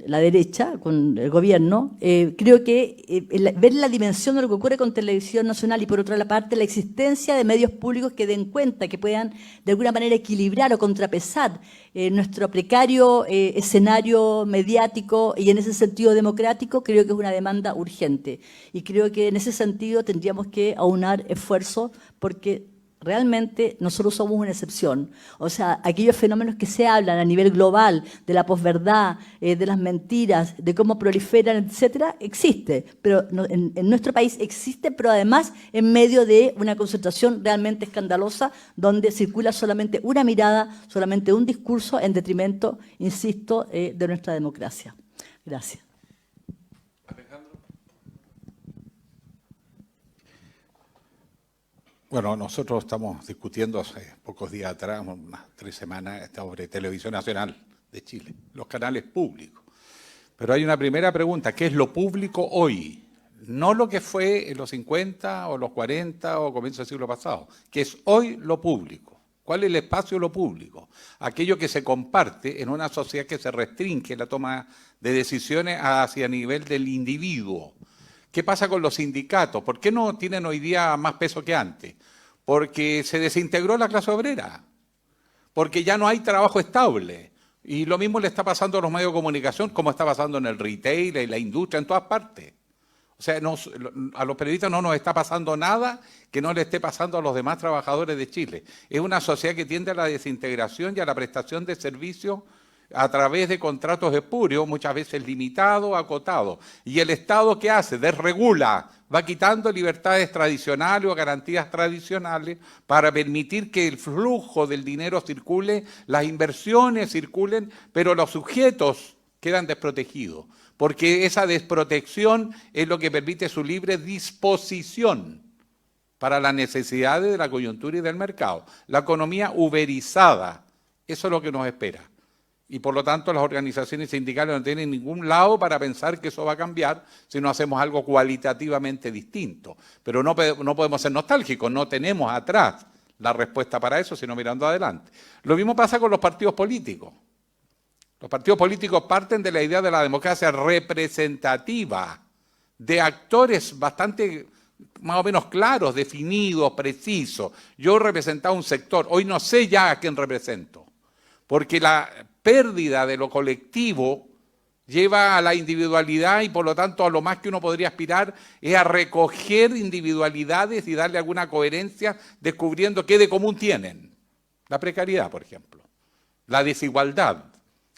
S2: la derecha, con el gobierno. Creo que ver la dimensión de lo que ocurre con Televisión Nacional y por otra parte la existencia de medios públicos que den cuenta, que puedan de alguna manera equilibrar o contrapesar nuestro precario escenario mediático y en ese sentido democrático, creo que es una demanda urgente. Y creo que en ese sentido tendríamos que aunar esfuerzos, porque realmente nosotros somos una excepción. O sea, aquellos fenómenos que se hablan a nivel global, de la posverdad, de las mentiras, de cómo proliferan, etcétera, existe. Pero en nuestro país existe, pero además en medio de una concentración realmente escandalosa, donde circula solamente una mirada, solamente un discurso en detrimento, insisto, de nuestra democracia. Gracias.
S3: Bueno, nosotros estamos discutiendo hace pocos días atrás, unas 3 semanas, sobre Televisión Nacional de Chile, los canales públicos. Pero hay una primera pregunta, ¿qué es lo público hoy? No lo que fue en los 50 o los 40 o comienzo del siglo pasado, ¿qué es hoy lo público? ¿Cuál es el espacio de lo público? Aquello que se comparte en una sociedad que se restringe la toma de decisiones hacia el nivel del individuo. ¿Qué pasa con los sindicatos? ¿Por qué no tienen hoy día más peso que antes? Porque se desintegró la clase obrera, porque ya no hay trabajo estable. Y lo mismo le está pasando a los medios de comunicación, como está pasando en el retail, en la industria, en todas partes. O sea, a los periodistas no nos está pasando nada que no le esté pasando a los demás trabajadores de Chile. Es una sociedad que tiende a la desintegración y a la prestación de servicios a través de contratos espurios, muchas veces limitados, acotados. ¿Y el Estado qué hace? Desregula, va quitando libertades tradicionales o garantías tradicionales para permitir que el flujo del dinero circule, las inversiones circulen, pero los sujetos quedan desprotegidos, porque esa desprotección es lo que permite su libre disposición para las necesidades de la coyuntura y del mercado. La economía uberizada, eso es lo que nos espera. Y por lo tanto las organizaciones sindicales no tienen ningún lado para pensar que eso va a cambiar si no hacemos algo cualitativamente distinto. Pero no podemos ser nostálgicos, no tenemos atrás la respuesta para eso, sino mirando adelante. Lo mismo pasa con los partidos políticos. Los partidos políticos parten de la idea de la democracia representativa, de actores bastante más o menos claros, definidos, precisos. Yo representaba un sector, hoy no sé ya a quién represento, porque la pérdida de lo colectivo lleva a la individualidad y por lo tanto a lo más que uno podría aspirar es a recoger individualidades y darle alguna coherencia descubriendo qué de común tienen. La precariedad, por ejemplo, la desigualdad,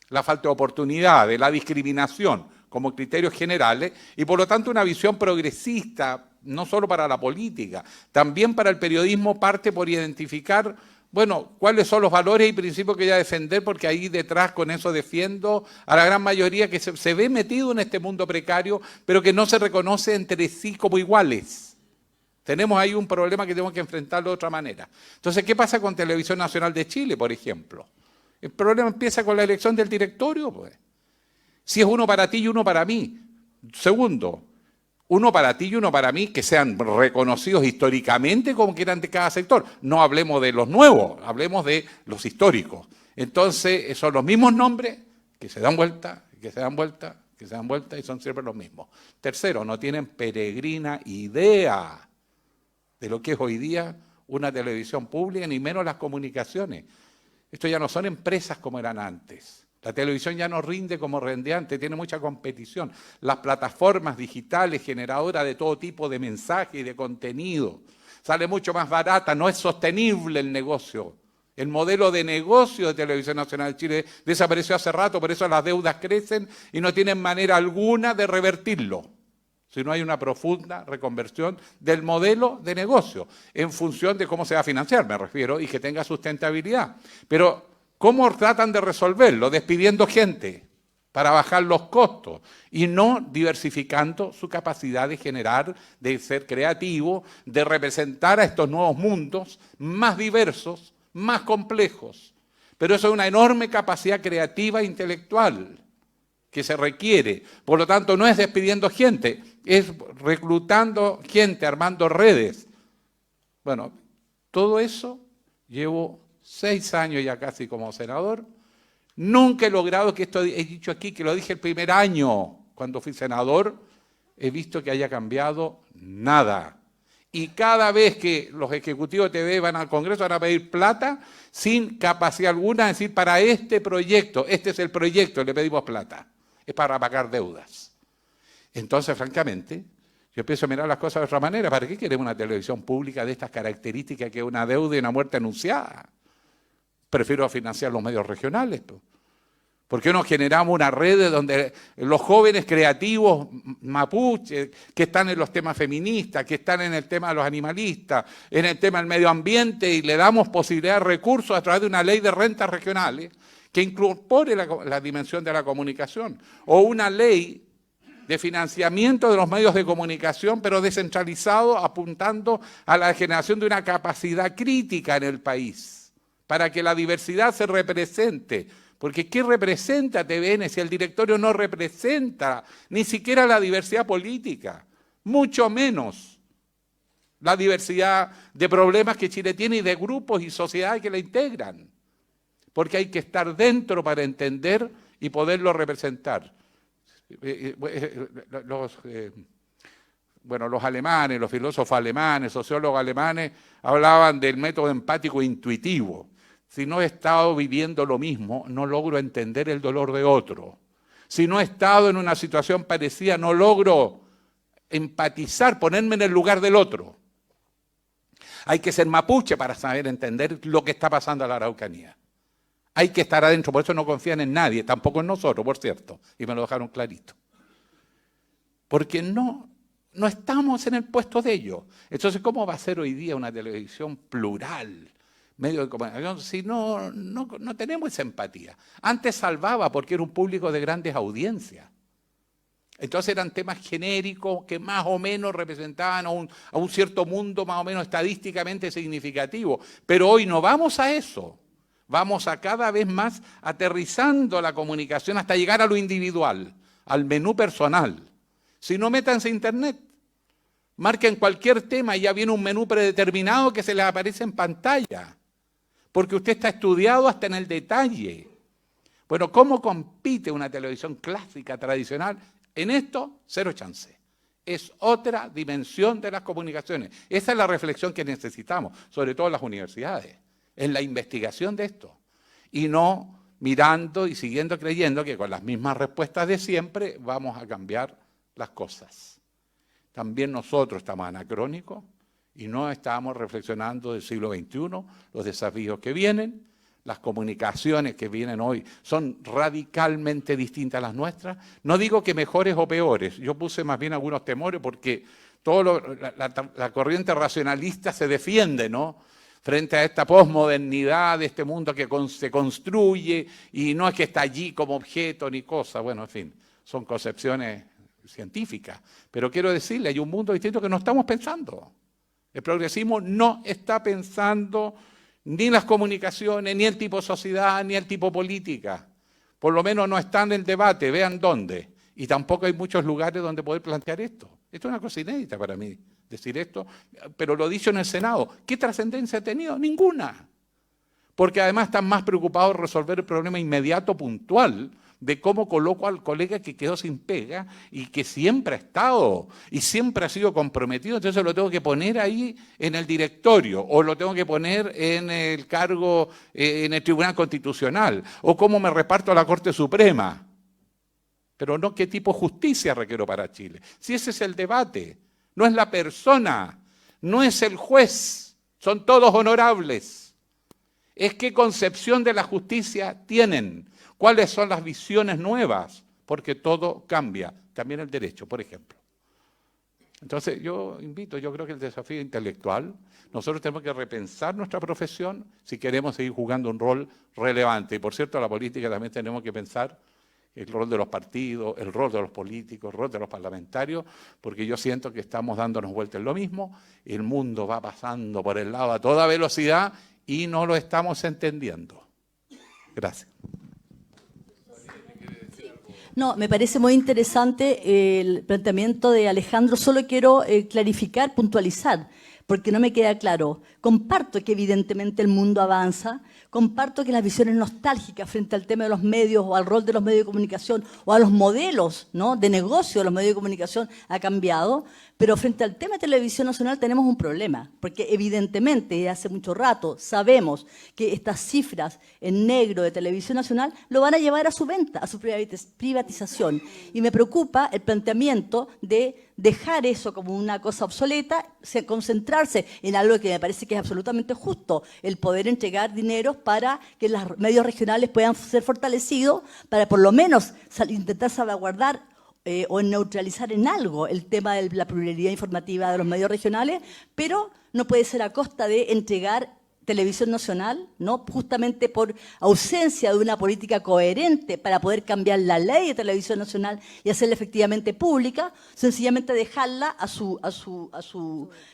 S3: la falta de oportunidades, la discriminación como criterios generales y por lo tanto una visión progresista, no solo para la política, también para el periodismo parte por identificar, bueno, cuáles son los valores y principios que voy a defender, porque ahí detrás con eso defiendo a la gran mayoría que se ve metido en este mundo precario, pero que no se reconoce entre sí como iguales. Tenemos ahí un problema que tenemos que enfrentarlo de otra manera. Entonces, ¿qué pasa con Televisión Nacional de Chile, por ejemplo? El problema empieza con la elección del directorio, pues. Si es uno para ti y uno para mí. Segundo, uno para ti y uno para mí, que sean reconocidos históricamente como quieran de cada sector. No hablemos de los nuevos, hablemos de los históricos. Entonces, son los mismos nombres que se dan vuelta, que se dan vuelta, que se dan vuelta y son siempre los mismos. Tercero, no tienen peregrina idea de lo que es hoy día una televisión pública, ni menos las comunicaciones. Esto ya no son empresas como eran antes. La televisión ya no rinde como rendía antes, tiene mucha competición. Las plataformas digitales generadoras de todo tipo de mensajes y de contenido. Sale mucho más barata, no es sostenible el negocio. El modelo de negocio de Televisión Nacional de Chile desapareció hace rato, por eso las deudas crecen y no tienen manera alguna de revertirlo. Si no hay una profunda reconversión del modelo de negocio en función de cómo se va a financiar, me refiero, y que tenga sustentabilidad. Pero ¿cómo tratan de resolverlo? Despidiendo gente para bajar los costos y no diversificando su capacidad de generar, de ser creativo, de representar a estos nuevos mundos más diversos, más complejos. Pero eso es una enorme capacidad creativa e intelectual que se requiere. Por lo tanto, no es despidiendo gente, es reclutando gente, armando redes. Bueno, todo eso llevo 6 años ya casi como senador. Nunca he logrado que esto he dicho aquí, que lo dije el primer año cuando fui senador, he visto que haya cambiado nada. Y cada vez que los ejecutivos de TV van al Congreso van a pedir plata sin capacidad alguna de decir para este proyecto, este es el proyecto, le pedimos plata. Es para pagar deudas. Entonces, francamente, yo empiezo a mirar las cosas de otra manera. ¿Para qué queremos una televisión pública de estas características que es una deuda y una muerte anunciada? Prefiero financiar los medios regionales. ¿Por qué no generamos una red donde los jóvenes creativos mapuche, que están en los temas feministas, que están en el tema de los animalistas, en el tema del medio ambiente, y le damos posibilidad de recursos a través de una ley de rentas regionales que incorpore la dimensión de la comunicación, o una ley de financiamiento de los medios de comunicación, pero descentralizado, apuntando a la generación de una capacidad crítica en el país, para que la diversidad se represente. Porque ¿qué representa TVN si el directorio no representa ni siquiera la diversidad política? Mucho menos la diversidad de problemas que Chile tiene y de grupos y sociedades que la integran. Porque hay que estar dentro para entender y poderlo representar. Los alemanes, los filósofos alemanes, sociólogos alemanes, hablaban del método empático intuitivo. Si no he estado viviendo lo mismo, no logro entender el dolor de otro. Si no he estado en una situación parecida, no logro empatizar, ponerme en el lugar del otro. Hay que ser mapuche para saber entender lo que está pasando en la Araucanía. Hay que estar adentro, por eso no confían en nadie, tampoco en nosotros, por cierto, y me lo dejaron clarito. Porque no estamos en el puesto de ellos. Entonces, ¿cómo va a ser hoy día una televisión plural, medio de comunicación, si no tenemos esa empatía? Antes salvaba porque era un público de grandes audiencias. Entonces eran temas genéricos que más o menos representaban a un cierto mundo más o menos estadísticamente significativo. Pero hoy no vamos a eso. Vamos a cada vez más aterrizando la comunicación hasta llegar a lo individual, al menú personal. Si no, métanse a internet. Marquen cualquier tema y ya viene un menú predeterminado que se les aparece en pantalla. Porque usted está estudiado hasta en el detalle. Bueno, ¿cómo compite una televisión clásica, tradicional? En esto, cero chance. Es otra dimensión de las comunicaciones. Esa es la reflexión que necesitamos, sobre todo en las universidades. Es la investigación de esto. Y no mirando y siguiendo creyendo que con las mismas respuestas de siempre vamos a cambiar las cosas. También nosotros estamos anacrónicos y no estamos reflexionando del siglo XXI, los desafíos que vienen, las comunicaciones que vienen hoy son radicalmente distintas a las nuestras. No digo que mejores o peores, yo puse más bien algunos temores porque la corriente racionalista se defiende, ¿no?, frente a esta posmodernidad de este mundo que se construye y no es que está allí como objeto ni cosa. Bueno, en fin, son concepciones científicas. Pero quiero decirle, hay un mundo distinto que no estamos pensando. El progresismo no está pensando ni las comunicaciones, ni el tipo sociedad, ni el tipo política. Por lo menos no está en el debate, vean dónde. Y tampoco hay muchos lugares donde poder plantear esto. Esto es una cosa inédita para mí, decir esto, pero lo he dicho en el Senado. ¿Qué trascendencia ha tenido? Ninguna. Porque además están más preocupados en resolver el problema inmediato, puntual, de cómo coloco al colega que quedó sin pega y que siempre ha estado y siempre ha sido comprometido. Entonces lo tengo que poner ahí en el directorio o lo tengo que poner en el cargo en el Tribunal Constitucional o cómo me reparto a la Corte Suprema. Pero no qué tipo de justicia requiero para Chile. Si ese es el debate, no es la persona, no es el juez, son todos honorables. Es qué concepción de la justicia tienen, cuáles son las visiones nuevas, porque todo cambia, también el derecho, por ejemplo. Entonces yo creo que el desafío intelectual, nosotros tenemos que repensar nuestra profesión si queremos seguir jugando un rol relevante. Y por cierto, la política también tenemos que pensar el rol de los partidos, el rol de los políticos, el rol de los parlamentarios, porque yo siento que estamos dándonos vueltas en lo mismo, el mundo va pasando por el lado a toda velocidad y no lo estamos entendiendo. Gracias.
S2: No, me parece muy interesante el planteamiento de Alejandro. Solo quiero clarificar, puntualizar, porque no me queda claro. Comparto que evidentemente el mundo avanza, comparto que las visiones nostálgicas frente al tema de los medios o al rol de los medios de comunicación o a los modelos, ¿no?, de negocio de los medios de comunicación ha cambiado, pero frente al tema de televisión nacional tenemos un problema, porque evidentemente desde hace mucho rato sabemos que estas cifras en negro de televisión nacional lo van a llevar a su venta, a su privatización. Y me preocupa el planteamiento de dejar eso como una cosa obsoleta, concentrarse en algo que me parece que es absolutamente justo, el poder entregar dinero para que los medios regionales puedan ser fortalecidos, para por lo menos intentar salvaguardar o neutralizar en algo el tema de la pluralidad informativa de los medios regionales, pero no puede ser a costa de entregar televisión nacional, ¿no?, justamente por ausencia de una política coherente para poder cambiar la ley de televisión nacional y hacerla efectivamente pública, sencillamente dejarla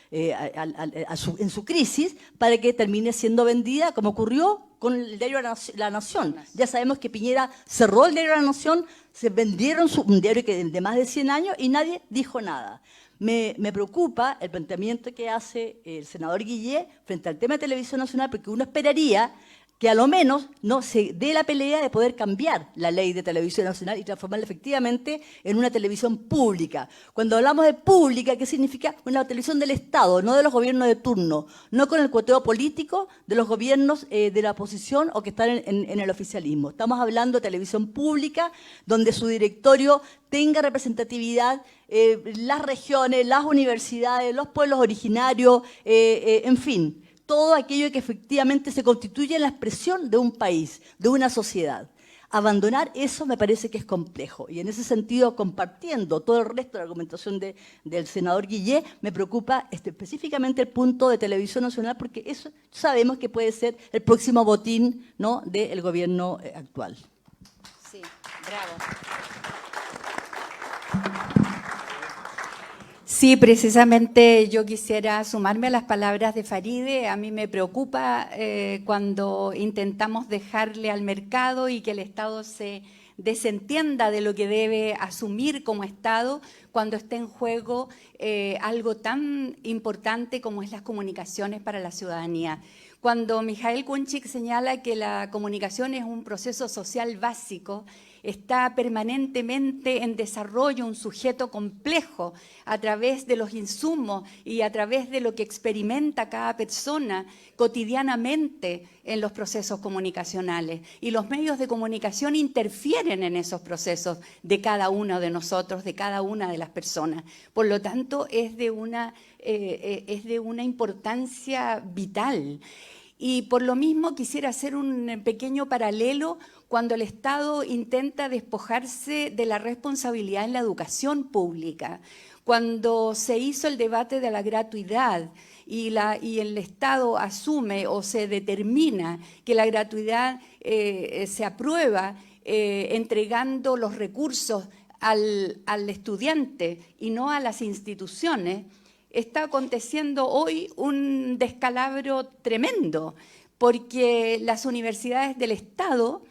S2: en su crisis para que termine siendo vendida, como ocurrió con el diario La Nación. Ya sabemos que Piñera cerró el diario La Nación, se vendieron un diario de más de 100 años y nadie dijo nada. Me preocupa el planteamiento que hace el senador Guillé frente al tema de televisión nacional, porque uno esperaría que a lo menos no se dé la pelea de poder cambiar la ley de televisión nacional y transformarla efectivamente en una televisión pública. Cuando hablamos de pública, ¿qué significa? Una televisión del Estado, no de los gobiernos de turno, no con el cuoteo político de los gobiernos de la oposición o que están en el oficialismo. Estamos hablando de televisión pública, donde su directorio tenga representatividad, las regiones, las universidades, los pueblos originarios, en fin, todo aquello que efectivamente se constituye en la expresión de un país, de una sociedad. Abandonar eso me parece que es complejo. Y en ese sentido, compartiendo todo el resto de la argumentación del senador Guillé, me preocupa específicamente el punto de televisión nacional, porque eso sabemos que puede ser el próximo botín, ¿no?, del gobierno actual.
S4: Sí, bravo. Sí, precisamente yo quisiera sumarme a las palabras de Faride. A mí me preocupa cuando intentamos dejarle al mercado y que el Estado se desentienda de lo que debe asumir como Estado cuando esté en juego algo tan importante como es las comunicaciones para la ciudadanía. Cuando Mijael Kunchik señala que la comunicación es un proceso social básico, está permanentemente en desarrollo un sujeto complejo a través de los insumos y a través de lo que experimenta cada persona cotidianamente en los procesos comunicacionales. Y los medios de comunicación interfieren en esos procesos de cada uno de nosotros, de cada una de las personas. Por lo tanto, es de una importancia vital. Y por lo mismo quisiera hacer un pequeño paralelo cuando el Estado intenta despojarse de la responsabilidad en la educación pública. Cuando se hizo el debate de la gratuidad y el Estado asume o se determina que la gratuidad se aprueba entregando los recursos al estudiante y no a las instituciones, está aconteciendo hoy un descalabro tremendo, porque las universidades del Estado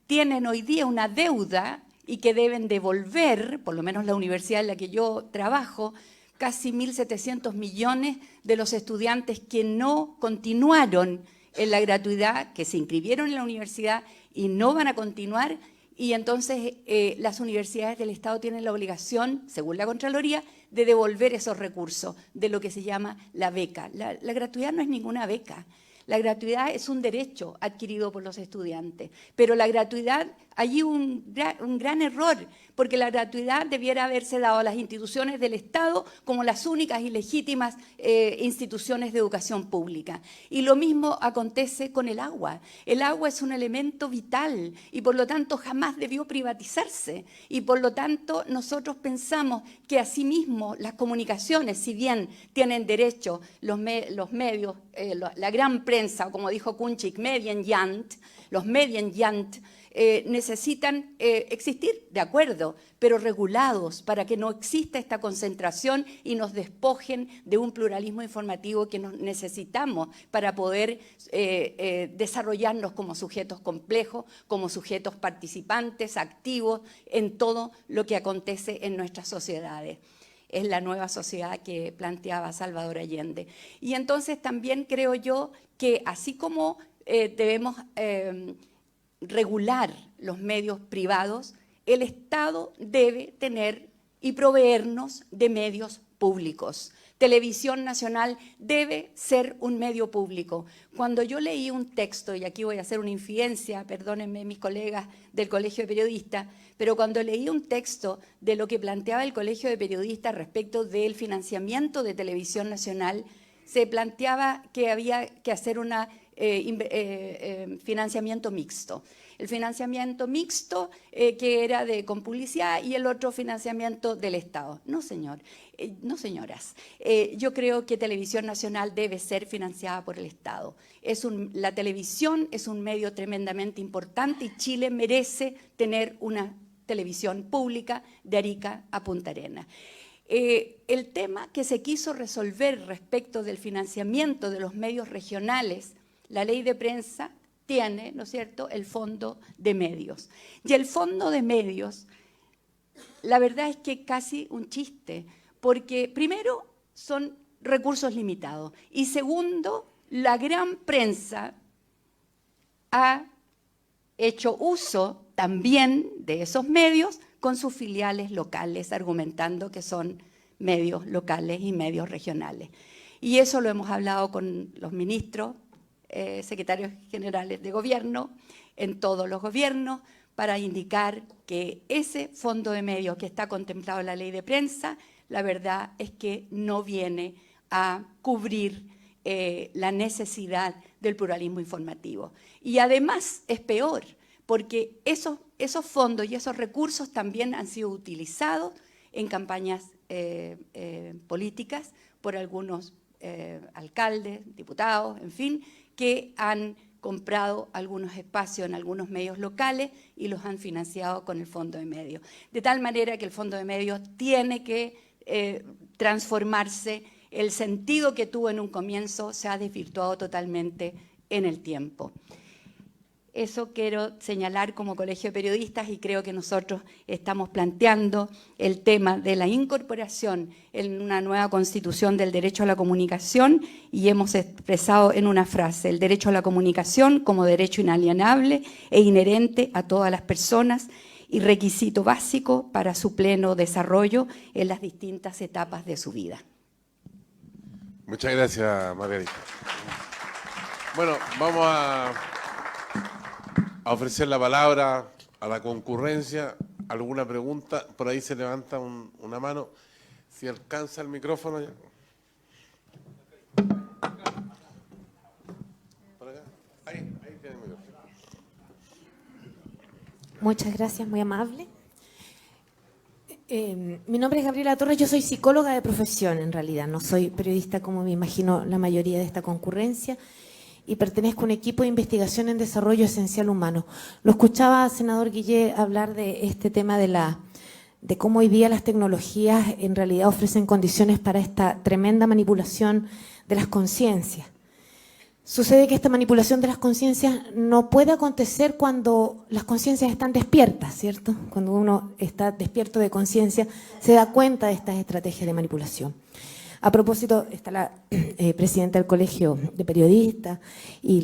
S4: tienen hoy día una deuda y que deben devolver, por lo menos la universidad en la que yo trabajo, casi 1.700 millones de los estudiantes que no continuaron en la gratuidad, que se inscribieron en la universidad y no van a continuar. Y entonces las universidades del Estado tienen la obligación, según la Contraloría, de devolver esos recursos de lo que se llama la beca. La gratuidad no es ninguna beca. La gratuidad es un derecho adquirido por los estudiantes. Pero la gratuidad, allí un gran error, porque la gratuidad debiera haberse dado a las instituciones del Estado como las únicas y legítimas instituciones de educación pública. Y lo mismo acontece con el agua. El agua es un elemento vital y por lo tanto jamás debió privatizarse. Y por lo tanto nosotros pensamos que asimismo las comunicaciones, si bien tienen derecho los medios, la gran prensa, o como dijo Kunchik, Medienjant, los Medienjant, necesitan existir, de acuerdo, pero regulados para que no exista esta concentración y nos despojen de un pluralismo informativo que necesitamos para poder desarrollarnos como sujetos complejos, como sujetos participantes, activos en todo lo que acontece en nuestras sociedades. Es la nueva sociedad que planteaba Salvador Allende. Y entonces también creo yo que así como debemos regular los medios privados, el Estado debe tener y proveernos de medios públicos. Televisión Nacional debe ser un medio público. Cuando yo leí un texto, y aquí voy a hacer una infidencia, perdónenme mis colegas del Colegio de Periodistas, pero cuando leí un texto de lo que planteaba el Colegio de Periodistas respecto del financiamiento de Televisión Nacional, se planteaba que había que hacer un financiamiento mixto. El financiamiento mixto que era con publicidad y el otro financiamiento del Estado. No, señor, no, señoras. Yo creo que Televisión Nacional debe ser financiada por el Estado. La televisión es un medio tremendamente importante y Chile merece tener una televisión pública de Arica a Punta Arenas. El tema que se quiso resolver respecto del financiamiento de los medios regionales, la ley de prensa tiene, ¿no es cierto?, el fondo de medios. Y el fondo de medios, la verdad es que casi un chiste, porque primero son recursos limitados y segundo, la gran prensa ha hecho uso también de esos medios con sus filiales locales, argumentando que son medios locales y medios regionales. Y eso lo hemos hablado con los ministros, secretarios generales de gobierno, en todos los gobiernos, para indicar que ese fondo de medios que está contemplado en la ley de prensa, la verdad es que no viene a cubrir la necesidad del pluralismo informativo. Y además es peor, porque esos fondos y esos recursos también han sido utilizados en campañas políticas por algunos alcaldes, diputados, en fin, que han comprado algunos espacios en algunos medios locales y los han financiado con el fondo de medios. De tal manera que el fondo de medios tiene que transformarse, el sentido que tuvo en un comienzo se ha desvirtuado totalmente en el tiempo. Eso quiero señalar como Colegio de Periodistas y creo que nosotros estamos planteando el tema de la incorporación en una nueva constitución del derecho a la comunicación y hemos expresado en una frase el derecho a la comunicación como derecho inalienable e inherente a todas las personas y requisito básico para su pleno desarrollo en las distintas etapas de su vida.
S1: Muchas gracias, Margarita. Bueno, vamos a ofrecer la palabra a la concurrencia. ¿Alguna pregunta? Por ahí se levanta una mano. Si alcanza el micrófono ya. Por acá. Ahí tiene el micrófono.
S5: Muchas gracias, muy amable. Mi nombre es Gabriela Torres, yo soy psicóloga de profesión en realidad, no soy periodista como me imagino la mayoría de esta concurrencia y pertenezco a un equipo de investigación en desarrollo esencial humano. Lo escuchaba, senador Guillé, hablar de este tema de cómo hoy día las tecnologías en realidad ofrecen condiciones para esta tremenda manipulación de las conciencias. Sucede que esta manipulación de las conciencias no puede acontecer cuando las conciencias están despiertas, ¿cierto? Cuando uno está despierto de conciencia, se da cuenta de estas estrategias de manipulación. A propósito, está la presidenta del Colegio de Periodistas y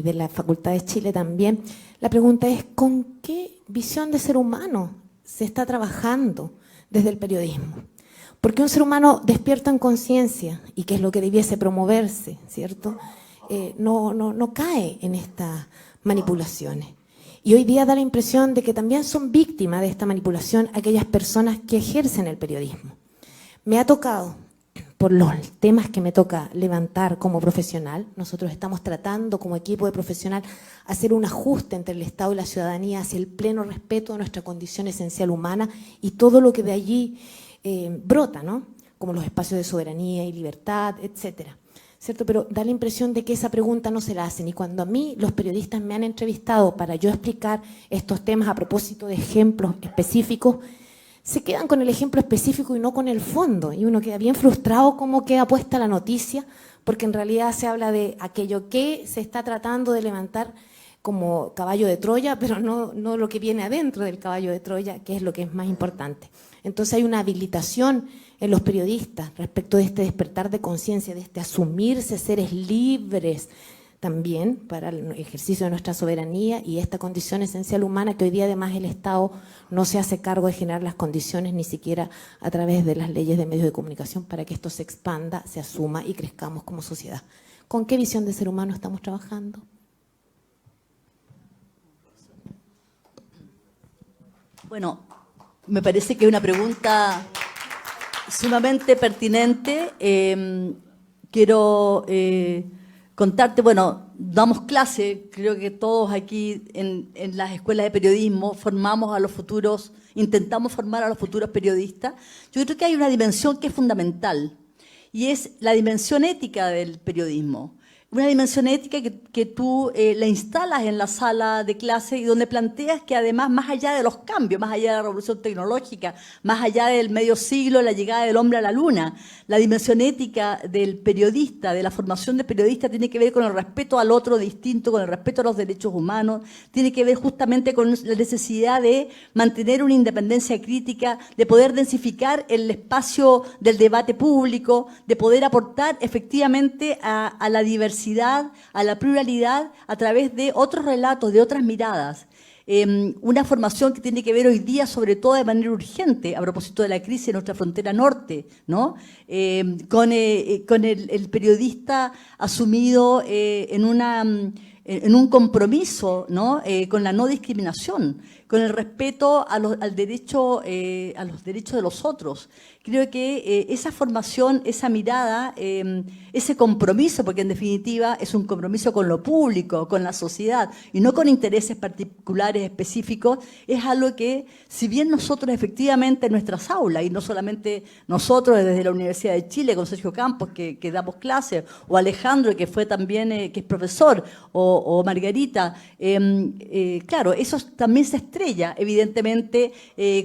S5: de la Facultad de Chile también. La pregunta es, ¿con qué visión de ser humano se está trabajando desde el periodismo? Porque un ser humano despierto en conciencia, y que es lo que debiese promoverse, ¿cierto?, no cae en estas manipulaciones. Y hoy día da la impresión de que también son víctimas de esta manipulación aquellas personas que ejercen el periodismo. Me ha tocado, por los temas que me toca levantar como profesional, nosotros estamos tratando como equipo de profesional hacer un ajuste entre el Estado y la ciudadanía hacia el pleno respeto de nuestra condición esencial humana y todo lo que de allí brota, ¿no? Como los espacios de soberanía y libertad, etcétera. ¿Cierto? Pero da la impresión de que esa pregunta no se la hacen. Y cuando a mí los periodistas me han entrevistado para yo explicar estos temas a propósito de ejemplos específicos, se quedan con el ejemplo específico y no con el fondo. Y uno queda bien frustrado cómo queda puesta la noticia, porque en realidad se habla de aquello que se está tratando de levantar como caballo de Troya, pero no lo que viene adentro del caballo de Troya, que es lo que es más importante. Entonces hay una habilitación en los periodistas respecto de este despertar de conciencia, de este asumirse seres libres también para el ejercicio de nuestra soberanía y esta condición esencial humana que hoy día además el Estado no se hace cargo de generar las condiciones ni siquiera a través de las leyes de medios de comunicación para que esto se expanda, se asuma y crezcamos como sociedad. ¿Con qué visión de ser humano estamos trabajando?
S2: Bueno, me parece que es una pregunta sumamente pertinente. Quiero contarte, bueno, damos clase, creo que todos aquí en las escuelas de periodismo formamos a los futuros, intentamos formar a los futuros periodistas. Yo creo que hay una dimensión que es fundamental y es la dimensión ética del periodismo. Una dimensión ética que tú la instalas en la sala de clase y donde planteas que además, más allá de los cambios, más allá de la revolución tecnológica, más allá del medio siglo, la llegada del hombre a la luna, la dimensión ética del periodista, de la formación del periodista, tiene que ver con el respeto al otro distinto, con el respeto a los derechos humanos, tiene que ver justamente con la necesidad de mantener una independencia crítica, de poder densificar el espacio del debate público, de poder aportar efectivamente a la diversidad, a la pluralidad a través de otros relatos, de otras miradas. Una formación que tiene que ver hoy día, sobre todo de manera urgente, a propósito de la crisis en nuestra frontera norte, ¿no? Con el periodista asumido en un compromiso, ¿no? Con la no discriminación, con el respeto a los derechos de los otros. Creo que esa formación, esa mirada, ese compromiso, porque en definitiva es un compromiso con lo público, con la sociedad, y no con intereses particulares específicos, es algo que, si bien nosotros efectivamente en nuestras aulas, y no solamente nosotros desde la Universidad de Chile, con Sergio Campos, que damos clases, o Alejandro, que fue también, que es profesor, o o Margarita, claro, eso también se estrella, evidentemente,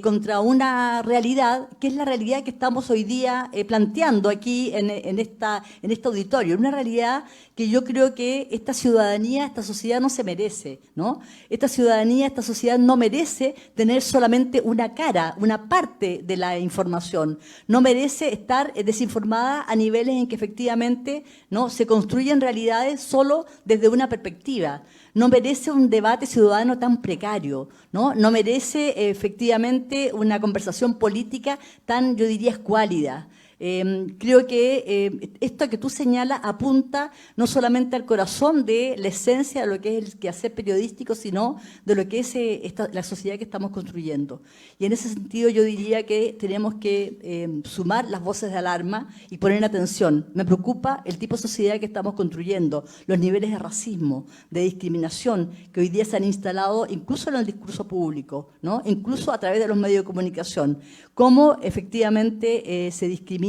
S2: contra una realidad que es la realidad que estamos hoy día planteando aquí en este auditorio, una realidad que yo creo que esta ciudadanía, esta sociedad no se merece, ¿no? Esta ciudadanía, esta sociedad no merece tener solamente una cara, una parte de la información, no merece estar desinformada a niveles en que efectivamente, ¿no?, se construyen realidades solo desde una perspectiva. No merece un debate ciudadano tan precario, ¿no? No merece efectivamente una conversación política tan, yo diría, escuálida. Creo que esto que tú señalas apunta no solamente al corazón de la esencia de lo que es el quehacer periodístico, sino de lo que es la sociedad que estamos construyendo. Y en ese sentido yo diría que tenemos que sumar las voces de alarma y poner atención. Me preocupa el tipo de sociedad que estamos construyendo, los niveles de racismo, de discriminación que hoy día se han instalado incluso en el discurso público, ¿no?, incluso a través de los medios de comunicación. Cómo efectivamente se discrimina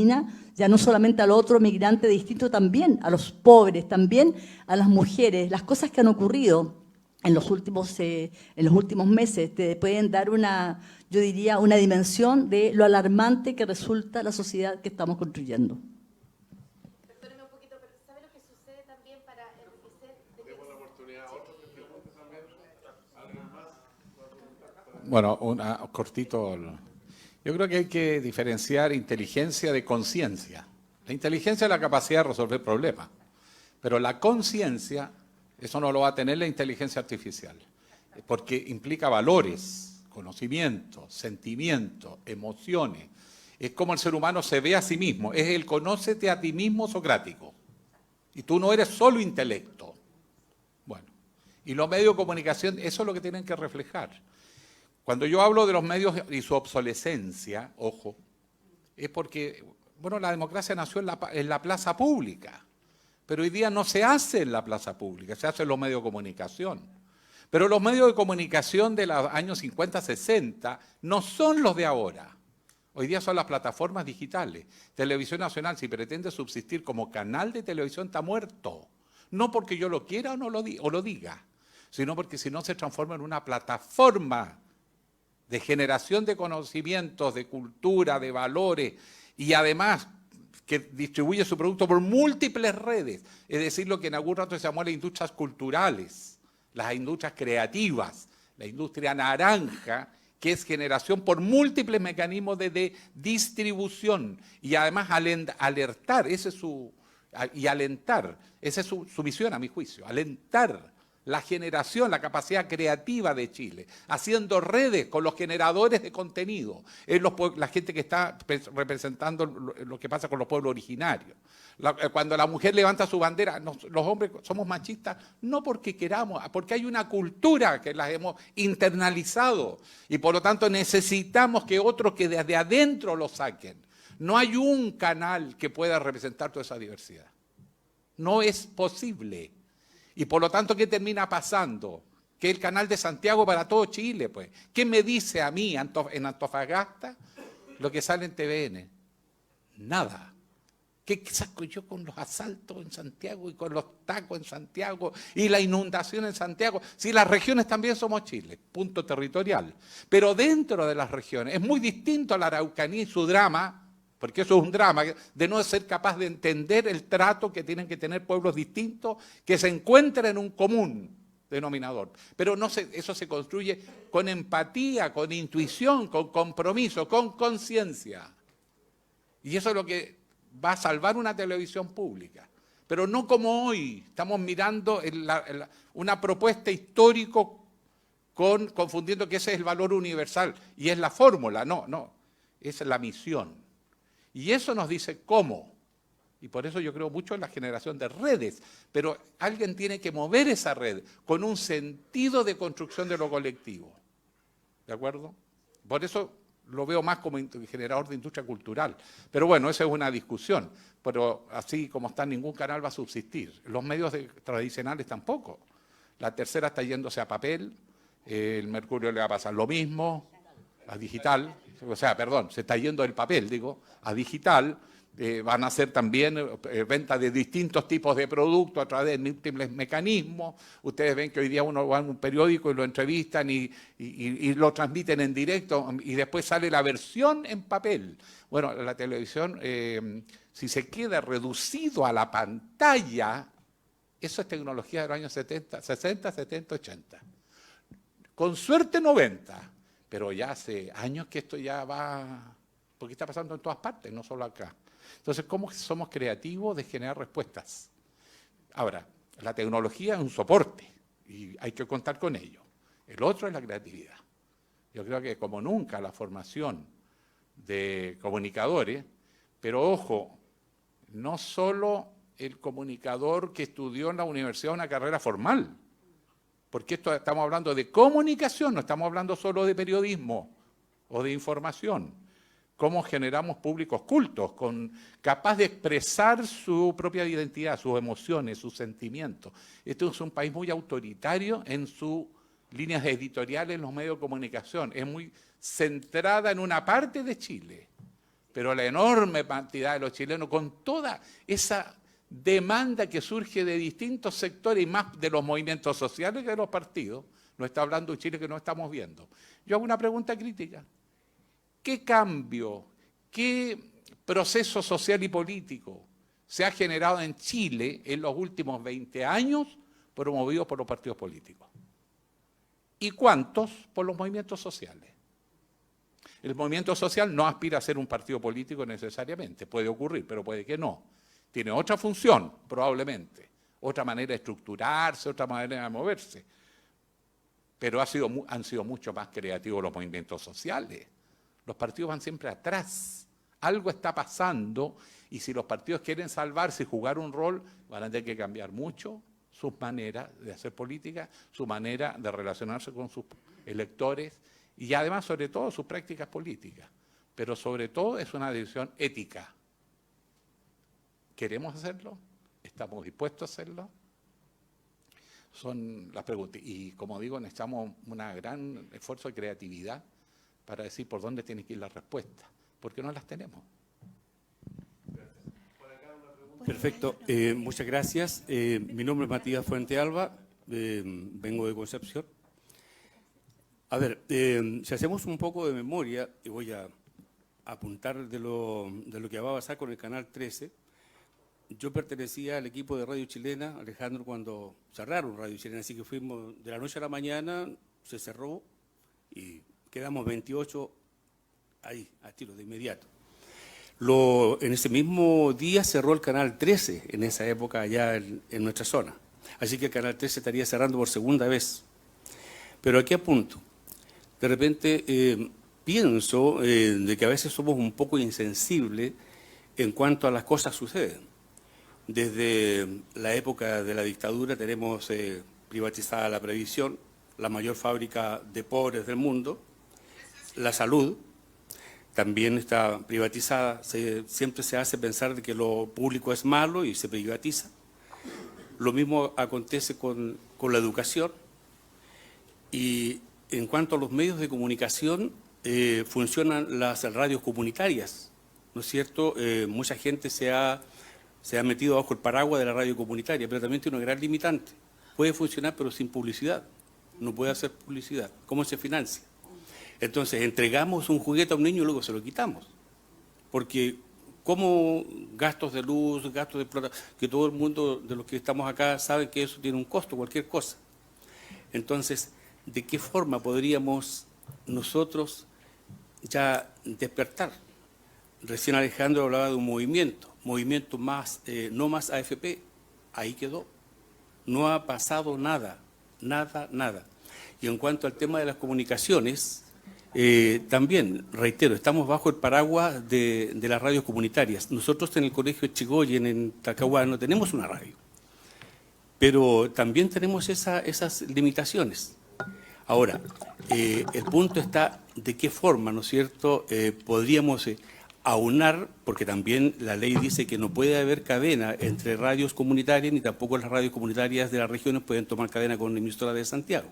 S2: ya no solamente al otro migrante distinto, también a los pobres, también a las mujeres. Las cosas que han ocurrido en los últimos meses te pueden dar una, yo diría, una dimensión de lo alarmante que resulta la sociedad que estamos construyendo.
S5: Perdóneme un poquito, pero ¿sabe lo que sucede también para enriquecer?
S3: Bueno, cortito. Yo creo que hay que diferenciar inteligencia de conciencia. La inteligencia es la capacidad de resolver problemas, pero la conciencia, eso no lo va a tener la inteligencia artificial, porque implica valores, conocimientos, sentimientos, emociones. Es como el ser humano se ve a sí mismo, es el conócete a ti mismo socrático. Y tú no eres solo intelecto. Bueno, y los medios de comunicación, eso es lo que tienen que reflejar. Cuando yo hablo de los medios y su obsolescencia, ojo, es porque, bueno, la democracia nació en la plaza pública, pero hoy día no se hace en la plaza pública, se hace en los medios de comunicación. Pero los medios de comunicación de los años 50, 60 no son los de ahora. Hoy día son las plataformas digitales. Televisión Nacional, si pretende subsistir como canal de televisión, está muerto. No porque yo lo quiera o lo diga, sino porque si no se transforma en una plataforma de generación de conocimientos, de cultura, de valores, y además que distribuye su producto por múltiples redes, es decir, lo que en algún rato se llamó las industrias culturales, las industrias creativas, la industria naranja, que es generación por múltiples mecanismos de distribución, y además alertar, esa es su visión a mi juicio, alentar la generación, la capacidad creativa de Chile, haciendo redes con los generadores de contenido, es la gente que está representando lo que pasa con los pueblos originarios. Cuando la mujer levanta su bandera, los hombres somos machistas, no porque queramos, porque hay una cultura que las hemos internalizado y por lo tanto necesitamos que otros que desde adentro lo saquen. No hay un canal que pueda representar toda esa diversidad. No es posible. Y por lo tanto, ¿qué termina pasando? Que el canal de Santiago para todo Chile, pues. ¿Qué me dice a mí en Antofagasta lo que sale en TVN? Nada. ¿Qué saco yo con los asaltos en Santiago y con los tacos en Santiago y la inundación en Santiago? Si las regiones también somos Chile, punto territorial. Pero dentro de las regiones es muy distinto a la Araucanía y su drama, porque eso es un drama, de no ser capaz de entender el trato que tienen que tener pueblos distintos que se encuentran en un común denominador. Pero eso se construye con empatía, con intuición, con compromiso, con conciencia. Y eso es lo que va a salvar una televisión pública. Pero no como hoy, estamos mirando una propuesta histórico confundiendo que ese es el valor universal y es la fórmula. No, es la misión. Y eso nos dice cómo. Y por eso yo creo mucho en la generación de redes. Pero alguien tiene que mover esa red con un sentido de construcción de lo colectivo. ¿De acuerdo? Por eso lo veo más como generador de industria cultural. Pero bueno, esa es una discusión. Pero así como está, ningún canal va a subsistir. Los medios tradicionales tampoco. La Tercera está yéndose a papel. El Mercurio le va a pasar lo mismo. A digital. O sea, perdón, se está yendo del papel, a digital. van a hacer también venta de distintos tipos de productos a través de múltiples mecanismos. Ustedes ven que hoy día uno va a un periódico y lo entrevistan y lo transmiten en directo y después sale la versión en papel. Bueno, la televisión, si se queda reducido a la pantalla, eso es tecnología de los años 70, 60, 70, 80. Con suerte 90, pero ya hace años que esto ya va, porque está pasando en todas partes, no solo acá. Entonces, ¿cómo somos creativos de generar respuestas? Ahora, la tecnología es un soporte y hay que contar con ello. El otro es la creatividad. Yo creo que como nunca la formación de comunicadores, pero ojo, no solo el comunicador que estudió en la universidad una carrera formal, porque esto estamos hablando de comunicación, no estamos hablando solo de periodismo o de información. Cómo generamos públicos cultos, capaz de expresar su propia identidad, sus emociones, sus sentimientos. Este es un país muy autoritario en sus líneas editoriales en los medios de comunicación. Es muy centrada en una parte de Chile, pero la enorme cantidad de los chilenos, con toda esa demanda que surge de distintos sectores y más de los movimientos sociales que de los partidos, nos está hablando un Chile que no estamos viendo. Yo hago una pregunta crítica. ¿Qué cambio, qué proceso social y político se ha generado en Chile en los últimos 20 años promovidos por los partidos políticos? ¿Y cuántos por los movimientos sociales? El movimiento social no aspira a ser un partido político necesariamente, puede ocurrir, pero puede que no. Tiene otra función, probablemente, otra manera de estructurarse, otra manera de moverse. Pero han sido mucho más creativos los movimientos sociales. Los partidos van siempre atrás. Algo está pasando y si los partidos quieren salvarse y jugar un rol, van a tener que cambiar mucho sus maneras de hacer política, su manera de relacionarse con sus electores y además, sobre todo, sus prácticas políticas. Pero sobre todo es una decisión ética. ¿Queremos hacerlo? ¿Estamos dispuestos a hacerlo? Son las preguntas. Y como digo, necesitamos un gran esfuerzo de creatividad para decir por dónde tiene que ir la respuesta, porque no las tenemos.
S6: Perfecto, muchas gracias. Mi nombre es Matías Fuentealba, vengo de Concepción. A ver, si hacemos un poco de memoria, y voy a apuntar de lo que va a pasar con el Canal 13, yo pertenecía al equipo de Radio Chilena, Alejandro, cuando cerraron Radio Chilena, así que fuimos de la noche a la mañana, se cerró y quedamos 28 ahí, a tiro de inmediato. En ese mismo día cerró el Canal 13, en esa época allá en nuestra zona. Así que el Canal 13 estaría cerrando por segunda vez. Pero aquí apunto, de repente pienso de que a veces somos un poco insensibles en cuanto a las cosas suceden. Desde la época de la dictadura tenemos privatizada la previsión, la mayor fábrica de pobres del mundo. La salud también está privatizada, siempre se hace pensar de que lo público es malo y se privatiza. Lo mismo acontece con la educación. Y en cuanto a los medios de comunicación, funcionan las radios comunitarias, ¿no es cierto? Mucha gente se ha metido bajo el paraguas de la radio comunitaria, pero también tiene una gran limitante. Puede funcionar pero sin publicidad, no puede hacer publicidad. ¿Cómo se financia? Entonces, entregamos un juguete a un niño y luego se lo quitamos. Porque como gastos de luz, gastos de explotación, que todo el mundo de los que estamos acá sabe que eso tiene un costo, cualquier cosa. Entonces, ¿de qué forma podríamos nosotros ya despertar? Recién Alejandro hablaba de un movimiento más, no más AFP, ahí quedó. No ha pasado nada. Y en cuanto al tema de las comunicaciones, también, reitero, estamos bajo el paraguas de las radios comunitarias. Nosotros en el Colegio Chigoyen, en Talcahuano, tenemos una radio, pero también tenemos esas limitaciones. Ahora, el punto está de qué forma, ¿no es cierto?, podríamos aunar, porque también la ley dice que no puede haber cadena entre radios comunitarias, ni tampoco las radios comunitarias de las regiones pueden tomar cadena con la emisora de Santiago.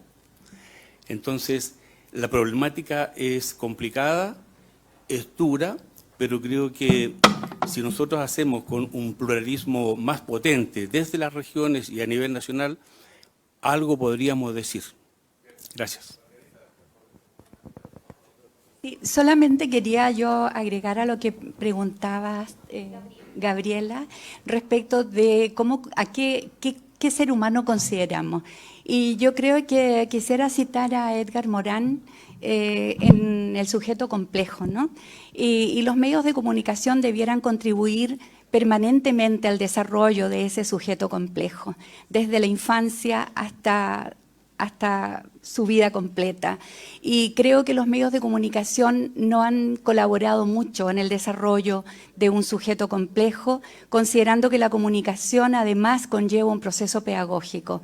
S6: Entonces, la problemática es complicada, es dura, pero creo que si nosotros hacemos con un pluralismo más potente desde las regiones y a nivel nacional, algo podríamos decir. Gracias.
S4: Sí, solamente quería yo agregar a lo que preguntabas, Gabriela, respecto de qué ser humano consideramos. Y yo creo que quisiera citar a Edgar Morán en El sujeto complejo, ¿no? Y los medios de comunicación debieran contribuir permanentemente al desarrollo de ese sujeto complejo, desde la infancia hasta su vida completa. Y creo que los medios de comunicación no han colaborado mucho en el desarrollo de un sujeto complejo, considerando que la comunicación además conlleva un proceso pedagógico.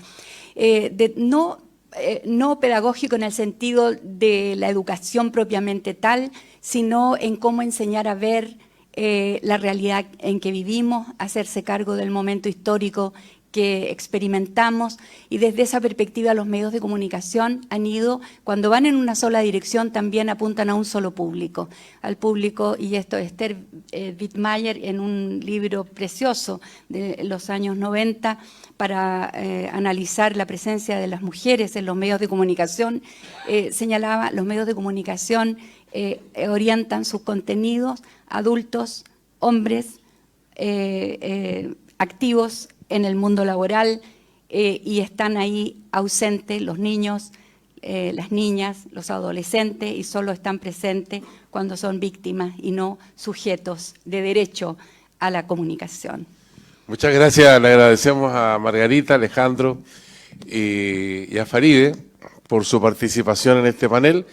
S4: No pedagógico en el sentido de la educación propiamente tal, sino en cómo enseñar a ver la realidad en que vivimos, hacerse cargo del momento histórico que experimentamos, y desde esa perspectiva los medios de comunicación han ido, cuando van en una sola dirección, también apuntan a un solo público, al público, y esto es Esther Wittmayer en un libro precioso de los años 90 para analizar la presencia de las mujeres en los medios de comunicación, señalaba, los medios de comunicación orientan sus contenidos a adultos, hombres, activos en el mundo laboral, y están ahí ausentes los niños, las niñas, los adolescentes, y solo están presentes cuando son víctimas y no sujetos de derecho a la comunicación.
S1: Muchas gracias, le agradecemos a Margarita, Alejandro y a Faride por su participación en este panel.